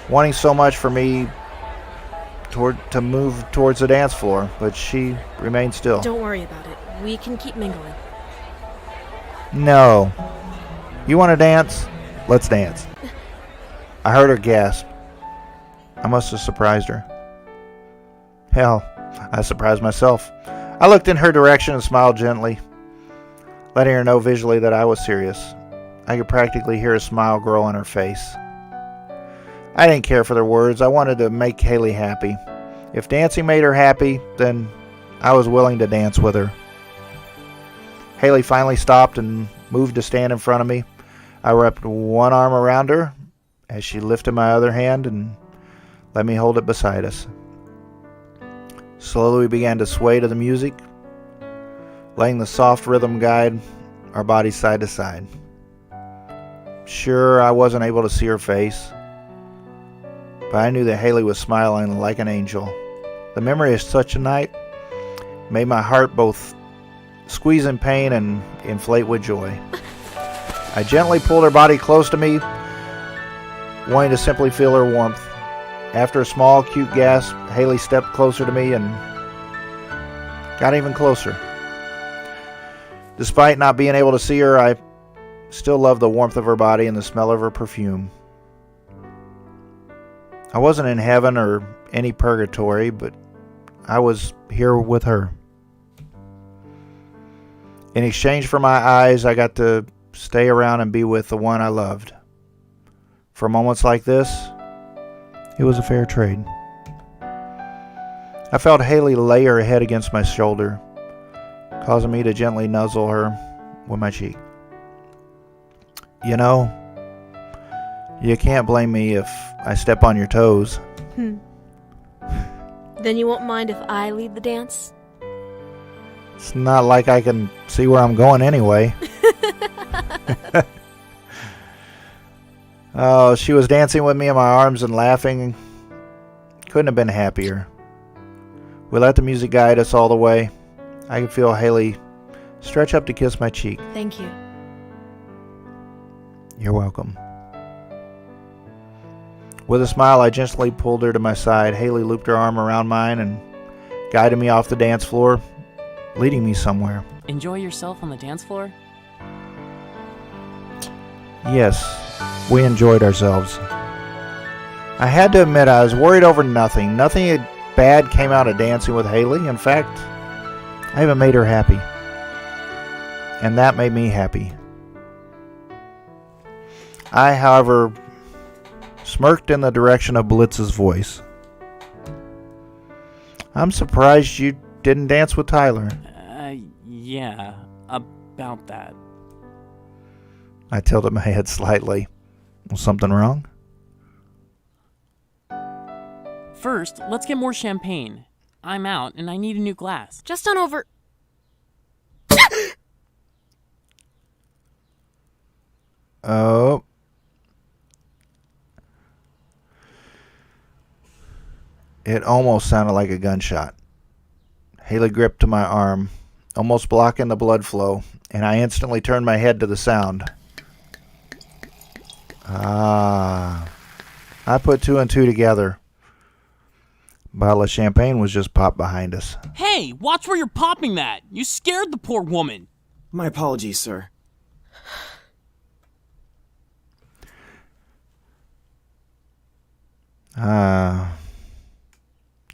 wanting so much for me to move towards the dance floor, but she remained still. Don't worry about it. We can keep mingling. No. You want to dance? Let's dance. I heard her gasp. I must have surprised her. Hell, I surprised myself. I looked in her direction and smiled gently, letting her know visually that I was serious. I could practically hear a smile grow on her face. I didn't care for their words. I wanted to make Haley happy. If dancing made her happy, then I was willing to dance with her. Haley finally stopped and moved to stand in front of me. I wrapped one arm around her as she lifted my other hand and let me hold it beside us. Slowly we began to sway to the music, letting the soft rhythm guide our bodies side to side. Sure, I wasn't able to see her face, but I knew that Haley was smiling like an angel. The memory of such a night made my heart both squeeze in pain and inflate with joy. I gently pulled her body close to me, wanting to simply feel her warmth. After a small, cute gasp, Haley stepped closer to me and got even closer. Despite not being able to see her, I still loved the warmth of her body and the smell of her perfume. I wasn't in heaven or any purgatory, but I was here with her. In exchange for my eyes, I got to stay around and be with the one I loved. For moments like this, it was a fair trade. I felt Haley lay her head against my shoulder, causing me to gently nuzzle her with my cheek. You know, you can't blame me if I step on your toes. Then you won't mind if I lead the dance? It's not like I can see where I'm going anyway. Oh, she was dancing with me in my arms and laughing. Couldn't have been happier. We let the music guide us all the way. I could feel Haley stretch up to kiss my cheek. Thank you. You're welcome. With a smile, I gently pulled her to my side. Haley looped her arm around mine and guided me off the dance floor, leading me somewhere. Enjoy yourself on the dance floor? Yes, we enjoyed ourselves. I had to admit I was worried over nothing. Nothing bad came out of dancing with Haley. In fact, I even made her happy. And that made me happy. I, however, smirked in the direction of Blitz's voice. I'm surprised you didn't dance with Tyler. Yeah, about that. I tilted my head slightly. Was something wrong? First, let's get more champagne. I'm out, and I need a new glass. Just on over. Oh. It almost sounded like a gunshot. Haley gripped to my arm, almost blocking the blood flow, and I instantly turned my head to the sound. I put two and two together. Bottle of champagne was just popped behind us. Hey, watch where you're popping that! You scared the poor woman! My apologies, sir.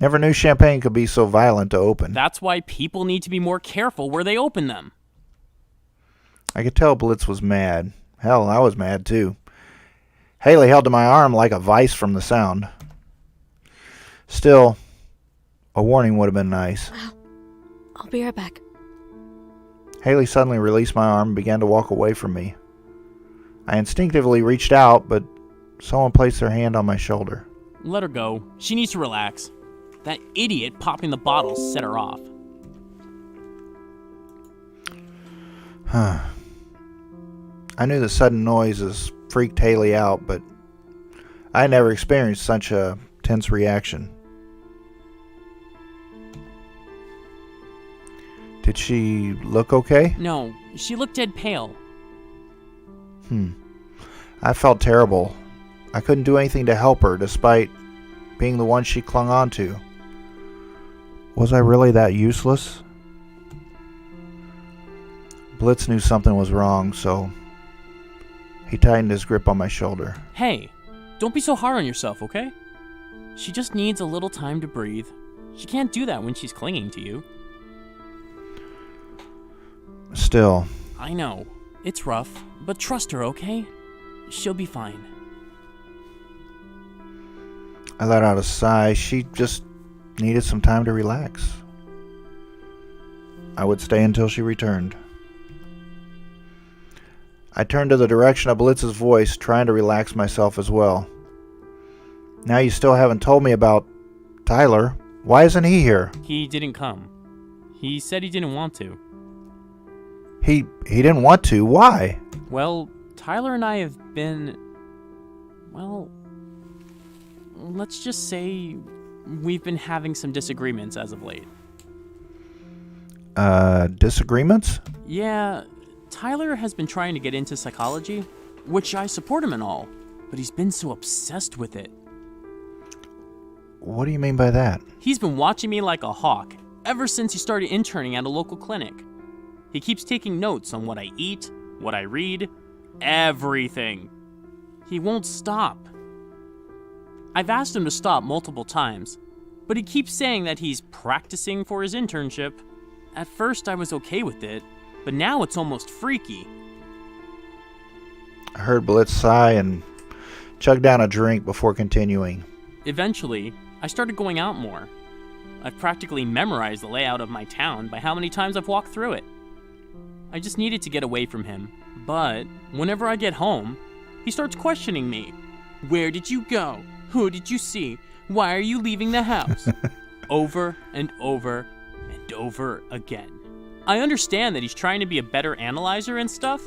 Never knew champagne could be so violent to open. That's why people need to be more careful where they open them. I could tell Blitz was mad. Hell, I was mad too. Haley held to my arm like a vice from the sound. Still, a warning would have been nice. I'll be right back. Haley suddenly released my arm and began to walk away from me. I instinctively reached out, but someone placed their hand on my shoulder. Let her go. She needs to relax. That idiot popping the bottle set her off. I knew the sudden noises freaked Haley out, but I had never experienced such a tense reaction. Did she look okay? No, she looked dead pale. I felt terrible. I couldn't do anything to help her, despite being the one she clung on to. Was I really that useless? Blitz knew something was wrong, so he tightened his grip on my shoulder. Hey, don't be so hard on yourself, okay? She just needs a little time to breathe. She can't do that when she's clinging to you. Still, I know. It's rough, but trust her, okay? She'll be fine. I let out a sigh. She just needed some time to relax. I would stay until she returned. I turned to the direction of Blitz's voice, trying to relax myself as well. Now you still haven't told me about Tyler. Why isn't he here? He didn't come. He said he didn't want to. He didn't want to. Why? Well, Tyler and I have been... Well, let's just say we've been having some disagreements as of late. Disagreements? Yeah, Tyler has been trying to get into psychology, which I support him in all, but he's been so obsessed with it. What do you mean by that? He's been watching me like a hawk ever since he started interning at a local clinic. He keeps taking notes on what I eat, what I read, everything. He won't stop. I've asked him to stop multiple times, but he keeps saying that he's practicing for his internship. At first I was okay with it, but now it's almost freaky. I heard Blitz sigh and chug down a drink before continuing. Eventually, I started going out more. I've practically memorized the layout of my town by how many times I've walked through it. I just needed to get away from him, but whenever I get home, he starts questioning me. Where did you go? Who did you see? Why are you leaving the house? Over and over and over again. I understand that he's trying to be a better analyzer and stuff,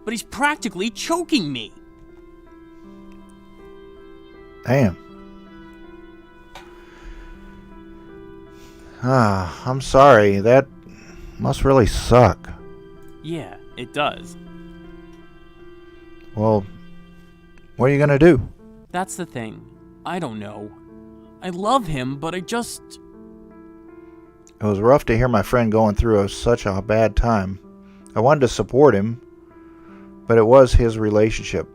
but he's practically choking me. Damn. I'm sorry. That must really suck. Yeah, it does. Well, what are you gonna do? That's the thing. I don't know. I love him, but It was rough to hear my friend going through such a bad time. I wanted to support him, but it was his relationship.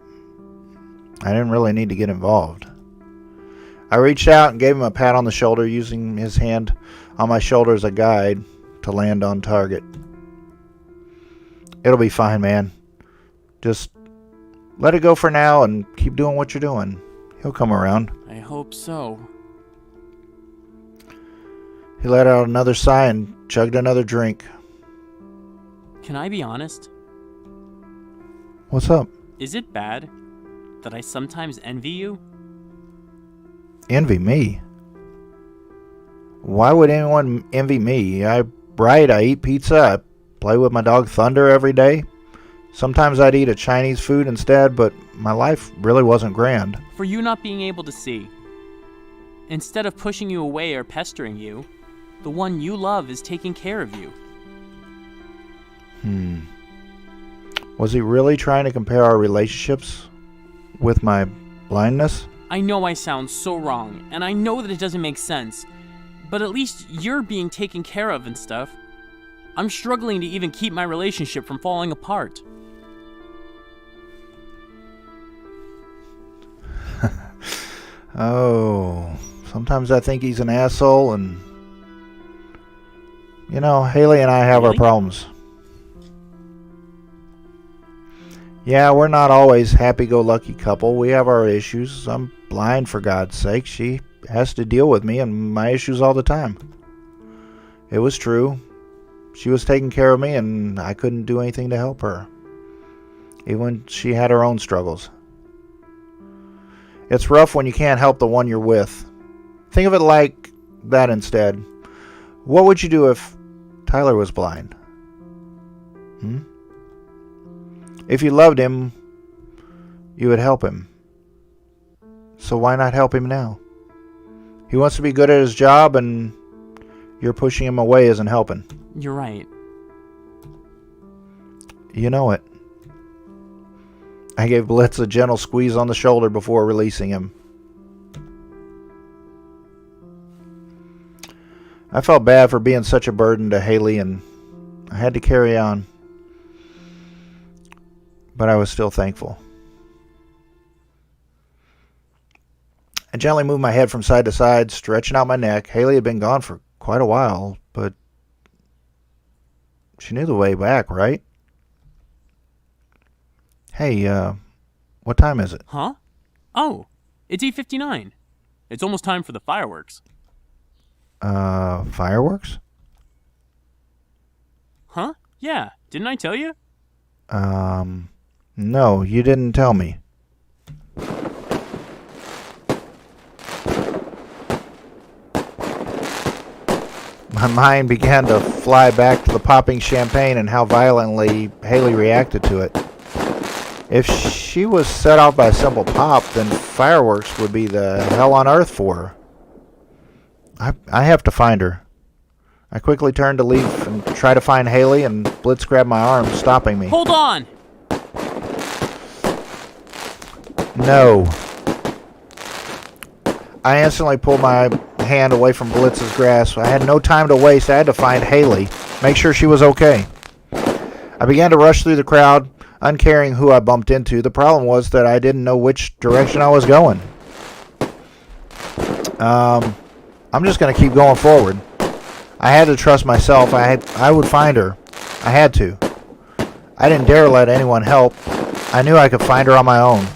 I didn't really need to get involved. I reached out and gave him a pat on the shoulder, using his hand on my shoulder as a guide to land on target. It'll be fine, man. Just let it go for now and keep doing what you're doing. He'll come around. I hope so. He let out another sigh and chugged another drink. Can I be honest? What's up? Is it bad that I sometimes envy you? Envy me? Why would anyone envy me? I write, I eat pizza, I play with my dog Thunder every day. Sometimes I'd eat a Chinese food instead, but my life really wasn't grand. For you not being able to see. Instead of pushing you away or pestering you, the one you love is taking care of you. Was he really trying to compare our relationships with my blindness? I know I sound so wrong, and I know that it doesn't make sense, but at least you're being taken care of and stuff. I'm struggling to even keep my relationship from falling apart. Oh, sometimes I think he's an asshole, and you know, Haley and I have our Really? problems. Yeah, we're not always happy-go-lucky couple. We have our issues. I'm blind, for God's sake. She has to deal with me and my issues all the time. It was true. She was taking care of me, and I couldn't do anything to help her, even when she had her own struggles. It's rough when you can't help the one you're with. Think of it like that instead. What would you do if Tyler was blind? If you loved him, you would help him. So why not help him now? He wants to be good at his job, and you're pushing him away isn't helping. You're right. You know it. I gave Blitz a gentle squeeze on the shoulder before releasing him. I felt bad for being such a burden to Haley, and I had to carry on. But I was still thankful. I gently moved my head from side to side, stretching out my neck. Haley had been gone for quite a while, but she knew the way back, right? Hey, what time is it? Huh? Oh, it's 8:59. It's almost time for the fireworks. Fireworks? Huh? Yeah, didn't I tell you? No, you didn't tell me. My mind began to fly back to the popping champagne and how violently Haley reacted to it. If she was set off by a simple pop, then fireworks would be the hell on earth for her. I have to find her. I quickly turned to leave and try to find Haley, and Blitz grabbed my arm, stopping me. Hold on! No. I instantly pulled my hand away from Blitz's grasp. I had no time to waste. I had to find Haley, make sure she was okay. I began to rush through the crowd, uncaring who I bumped into. The problem was that I didn't know which direction I was going. I'm just going to keep going forward. I had to trust myself. I would find her. I had to. I didn't dare let anyone help. I knew I could find her on my own.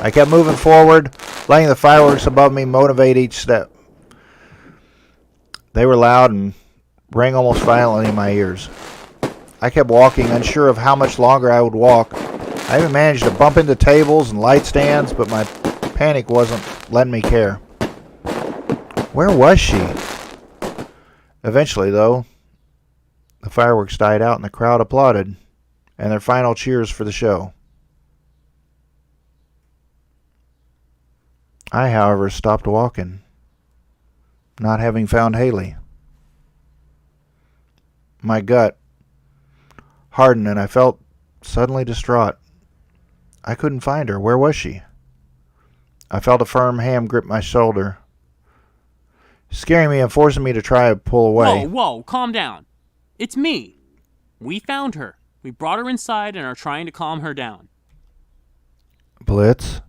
I kept moving forward, letting the fireworks above me motivate each step. They were loud and rang almost violently in my ears. I kept walking, unsure of how much longer I would walk. I even managed to bump into tables and light stands, but my panic wasn't letting me care. Where was she? Eventually, though, the fireworks died out and the crowd applauded, and their final cheers for the show. I, however, stopped walking, not having found Haley. My gut hardened and I felt suddenly distraught. I couldn't find her. Where was she? I felt a firm hand grip my shoulder, scaring me and forcing me to try to pull away. Whoa, calm down. It's me. We found her. We brought her inside and are trying to calm her down. Blitz?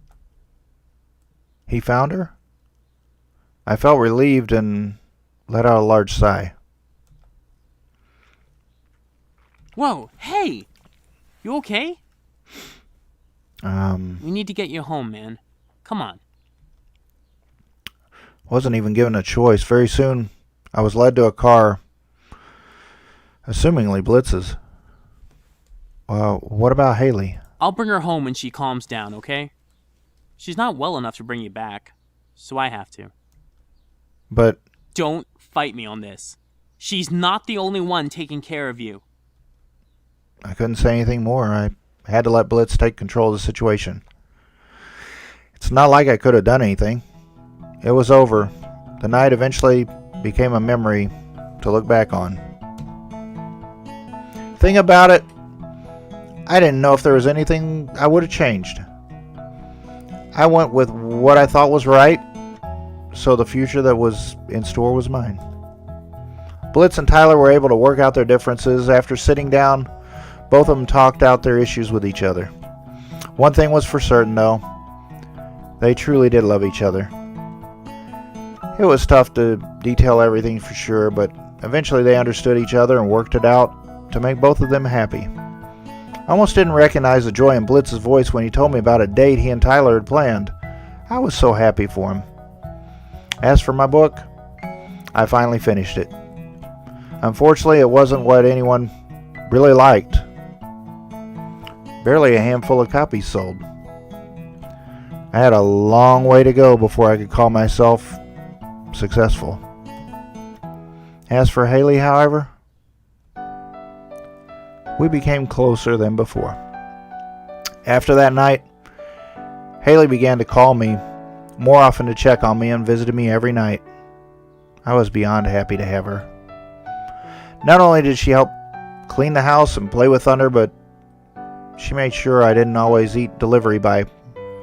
He found her? I felt relieved and let out a large sigh. Whoa, hey! You okay? We need to get you home, man. Come on. Wasn't even given a choice. Very soon, I was led to a car, assumingly Blitz's. What about Haley? I'll bring her home when she calms down, okay? She's not well enough to bring you back, so I have to. But... Don't fight me on this. She's not the only one taking care of you. I couldn't say anything more. I had to let Blitz take control of the situation. It's not like I could have done anything. It was over. The night eventually became a memory to look back on. Thing about it, I didn't know if there was anything I would have changed. I went with what I thought was right, so the future that was in store was mine. Blitz and Tyler were able to work out their differences. After sitting down, both of them talked out their issues with each other. One thing was for certain, though. They truly did love each other. It was tough to detail everything for sure, but eventually they understood each other and worked it out to make both of them happy. I almost didn't recognize the joy in Blitz's voice when he told me about a date he and Tyler had planned. I was so happy for him. As for my book, I finally finished it. Unfortunately, it wasn't what anyone really liked. Barely a handful of copies sold. I had a long way to go before I could call myself successful. As for Haley, however, we became closer than before. After that night, Haley began to call me more often to check on me and visited me every night. I was beyond happy to have her. Not only did she help clean the house and play with Thunder, but she made sure I didn't always eat delivery by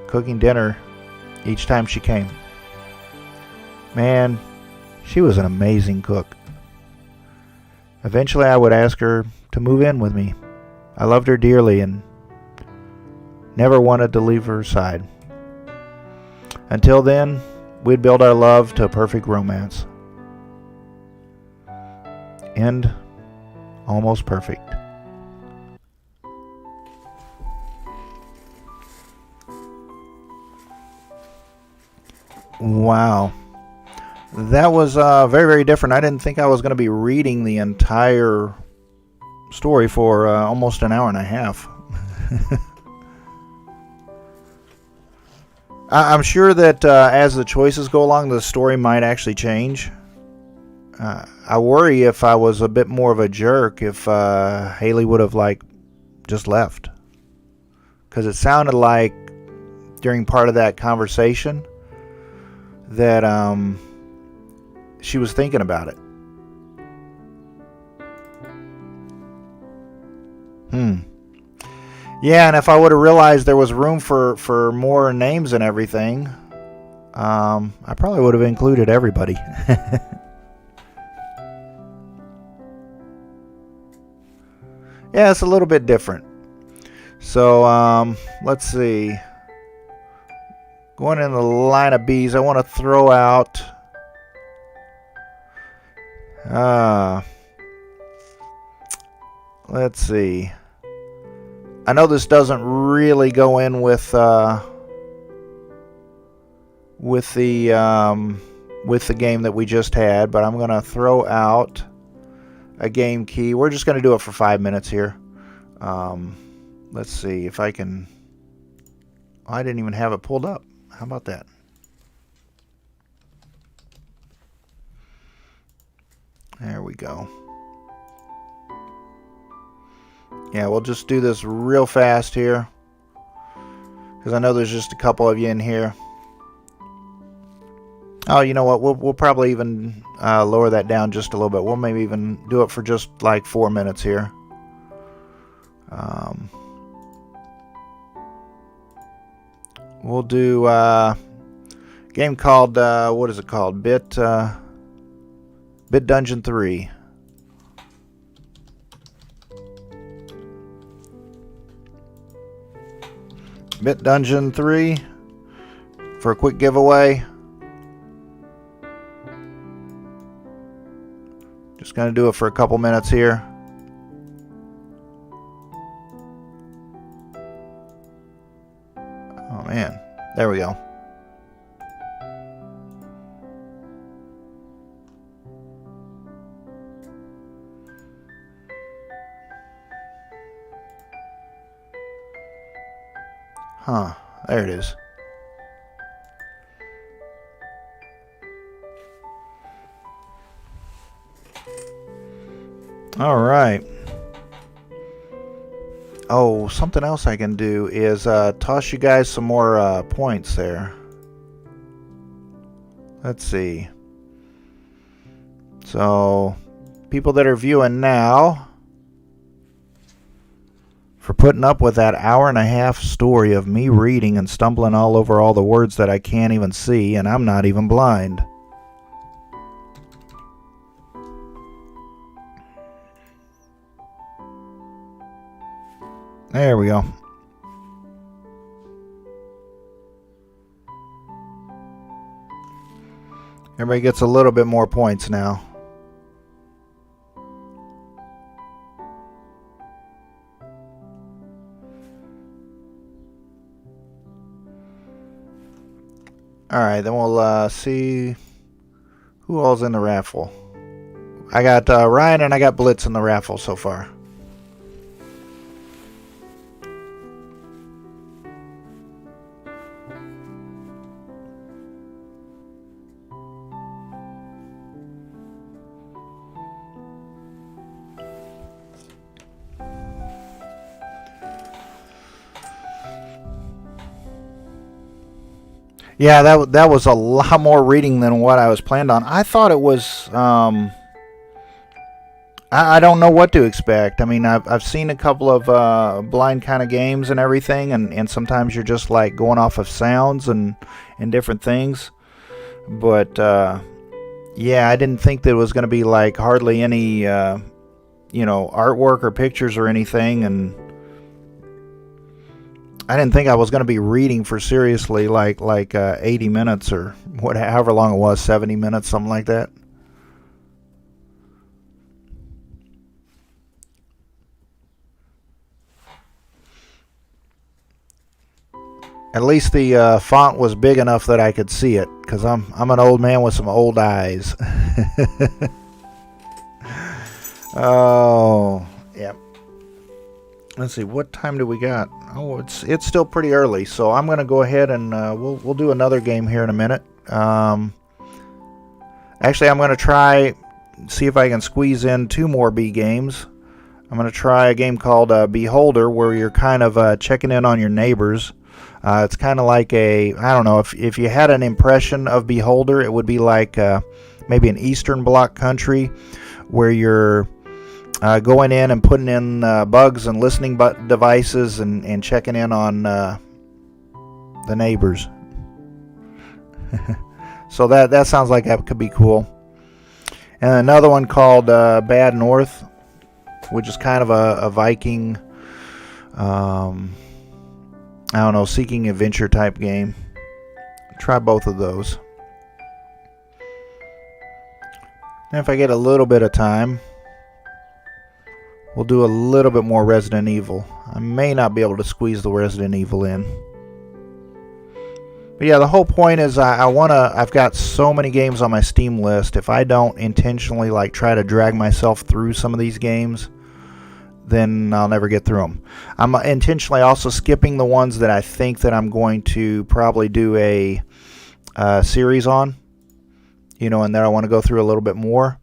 cooking dinner each time she came. Man, she was an amazing cook. Eventually I would ask her to move in with me. I loved her dearly and never wanted to leave her side. Until then, we'd build our love to a perfect romance. End almost perfect. Wow. That was very, very different. I didn't think I was going to be reading the entire story for almost an hour and a half. I'm sure that as the choices go along, the story might actually change. I worry if I was a bit more of a jerk if Haley would have just left. Because it sounded like during part of that conversation that she was thinking about it. Yeah, and if I would have realized there was room for more names and everything, I probably would have included everybody. Yeah, it's a little bit different. So, let's see. Going in the line of B's, I want to throw out... let's see. I know this doesn't really go in with the with the game that we just had, but I'm going to throw out a game key. We're just going to do it for 5 minutes here. Let's see if I can... Oh, I didn't even have it pulled up. How about that? There we go. Yeah, we'll just do this real fast here, because I know there's just a couple of you in here. Oh, you know what? We'll probably even lower that down just a little bit. We'll maybe even do it for just like 4 minutes here. We'll do a game called what is it called? Bit Dungeon 3. Bit Dungeon 3 for a quick giveaway. Just going to do it for a couple minutes here. Oh man, there we go. Huh, there it is. All right. Oh, something else I can do is toss you guys some more points there. Let's see. So, people that are viewing now, for putting up with that hour-and-a-half story of me reading and stumbling all over all the words that I can't even see, and I'm not even blind. There we go. Everybody gets a little bit more points now. Alright, then we'll see who all's in the raffle. I got Ryan and I got Blitz in the raffle so far. Yeah, that was a lot more reading than what I was planned on. I thought it was, I don't know what to expect. I mean, I've seen a couple of blind kind of games and everything, and sometimes you're just like going off of sounds and different things. But, yeah, I didn't think there was going to be like hardly any, artwork or pictures or anything, and I didn't think I was going to be reading for seriously like 80 minutes or however long it was, 70 minutes, something like that. At least the font was big enough that I could see it, because I'm an old man with some old eyes. Oh, yeah. Let's see, what time do we got? Oh, it's still pretty early, so I'm going to go ahead and we'll do another game here in a minute. Actually, I'm going to see if I can squeeze in 2 more B games. I'm going to try a game called Beholder, where you're kind of checking in on your neighbors. It's kind of like I don't know, if you had an impression of Beholder, it would be like maybe an Eastern Bloc country where you're going in and putting in bugs and listening devices and checking in on the neighbors. So that sounds like that could be cool. And another one called Bad North, which is kind of a Viking, I don't know, seeking adventure type game. Try both of those. And if I get a little bit of time, we'll do a little bit more Resident Evil. I may not be able to squeeze the Resident Evil in. But yeah, the whole point is I've got so many games on my Steam list. If I don't intentionally like try to drag myself through some of these games, then I'll never get through them. I'm intentionally also skipping the ones that I think that I'm going to probably do a series on, and that I want to go through a little bit more.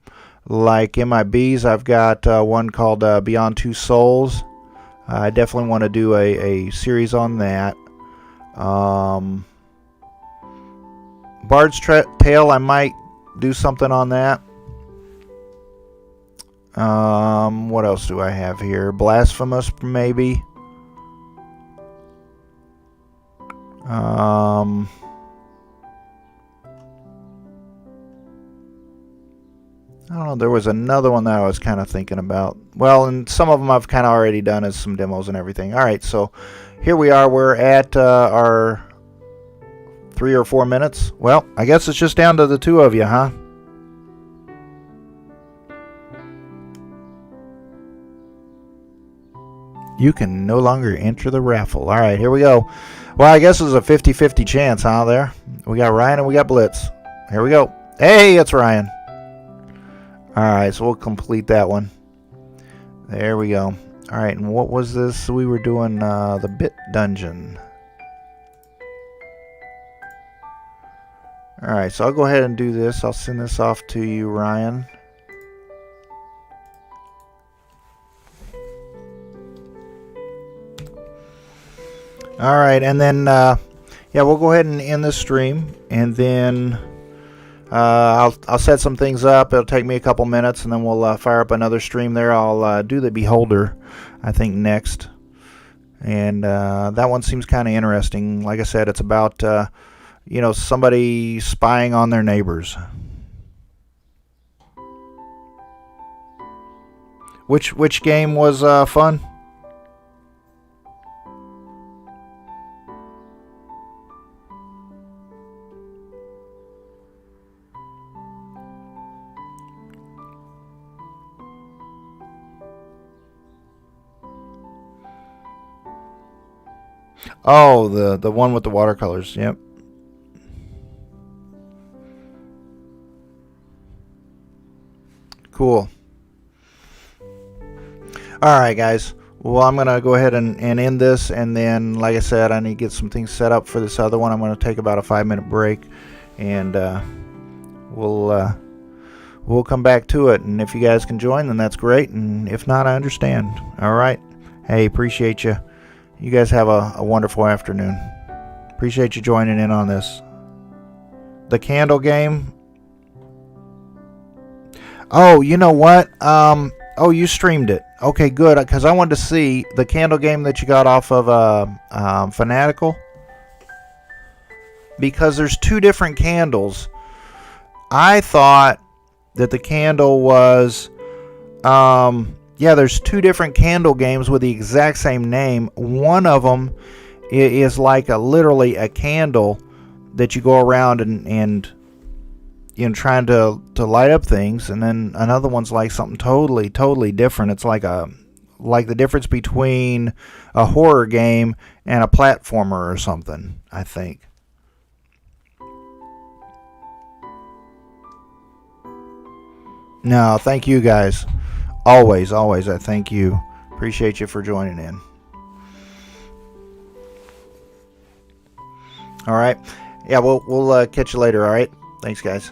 Like in my B's, I've got one called Beyond Two Souls. I definitely want to do a series on that. Bard's Tale, I might do something on that. What else do I have here? Blasphemous, maybe. I don't know, there was another one that I was kind of thinking about. Well, and some of them I've kind of already done as some demos and everything. Alright, so here we are. We're at our 3 or 4 minutes. Well, I guess it's just down to the two of you, huh? You can no longer enter the raffle. Alright, here we go. Well, I guess it's a 50-50 chance, huh, there? We got Ryan and we got Blitz. Here we go. Hey, it's Ryan. Alright, so we'll complete that one. There we go. Alright, and what was this? We were doing the Bit Dungeon. Alright, so I'll go ahead and do this. I'll send this off to you, Ryan. Alright, and then, yeah, we'll go ahead and end this stream, and then I'll set some things up. It'll take me a couple minutes, and then we'll fire up another stream there. I'll do the Beholder, I think, next. And that one seems kind of interesting. Like I said, it's about, somebody spying on their neighbors. Which game was fun? Oh, the one with the watercolors. Yep. Cool. Alright, guys. Well, I'm going to go ahead and end this. And then, like I said, I need to get some things set up for this other one. I'm going to take about a 5-minute break. And we'll come back to it. And if you guys can join, then that's great. And if not, I understand. Alright. Hey, appreciate you. You guys have a wonderful afternoon. Appreciate you joining in on this. The candle game. Oh, you know what? Oh, you streamed it. Okay, good. Because I wanted to see the candle game that you got off of Fanatical. Because there's 2 different candles. I thought that the candle was... yeah, there's 2 different candle games with the exact same name. One of them is like literally a candle that you go around and trying to light up things, and then another one's like something totally different. It's like the difference between a horror game and a platformer or something, I think. No, thank you guys. Always, I thank you. Appreciate you for joining in. Alright. Yeah, we'll catch you later, alright? Thanks, guys.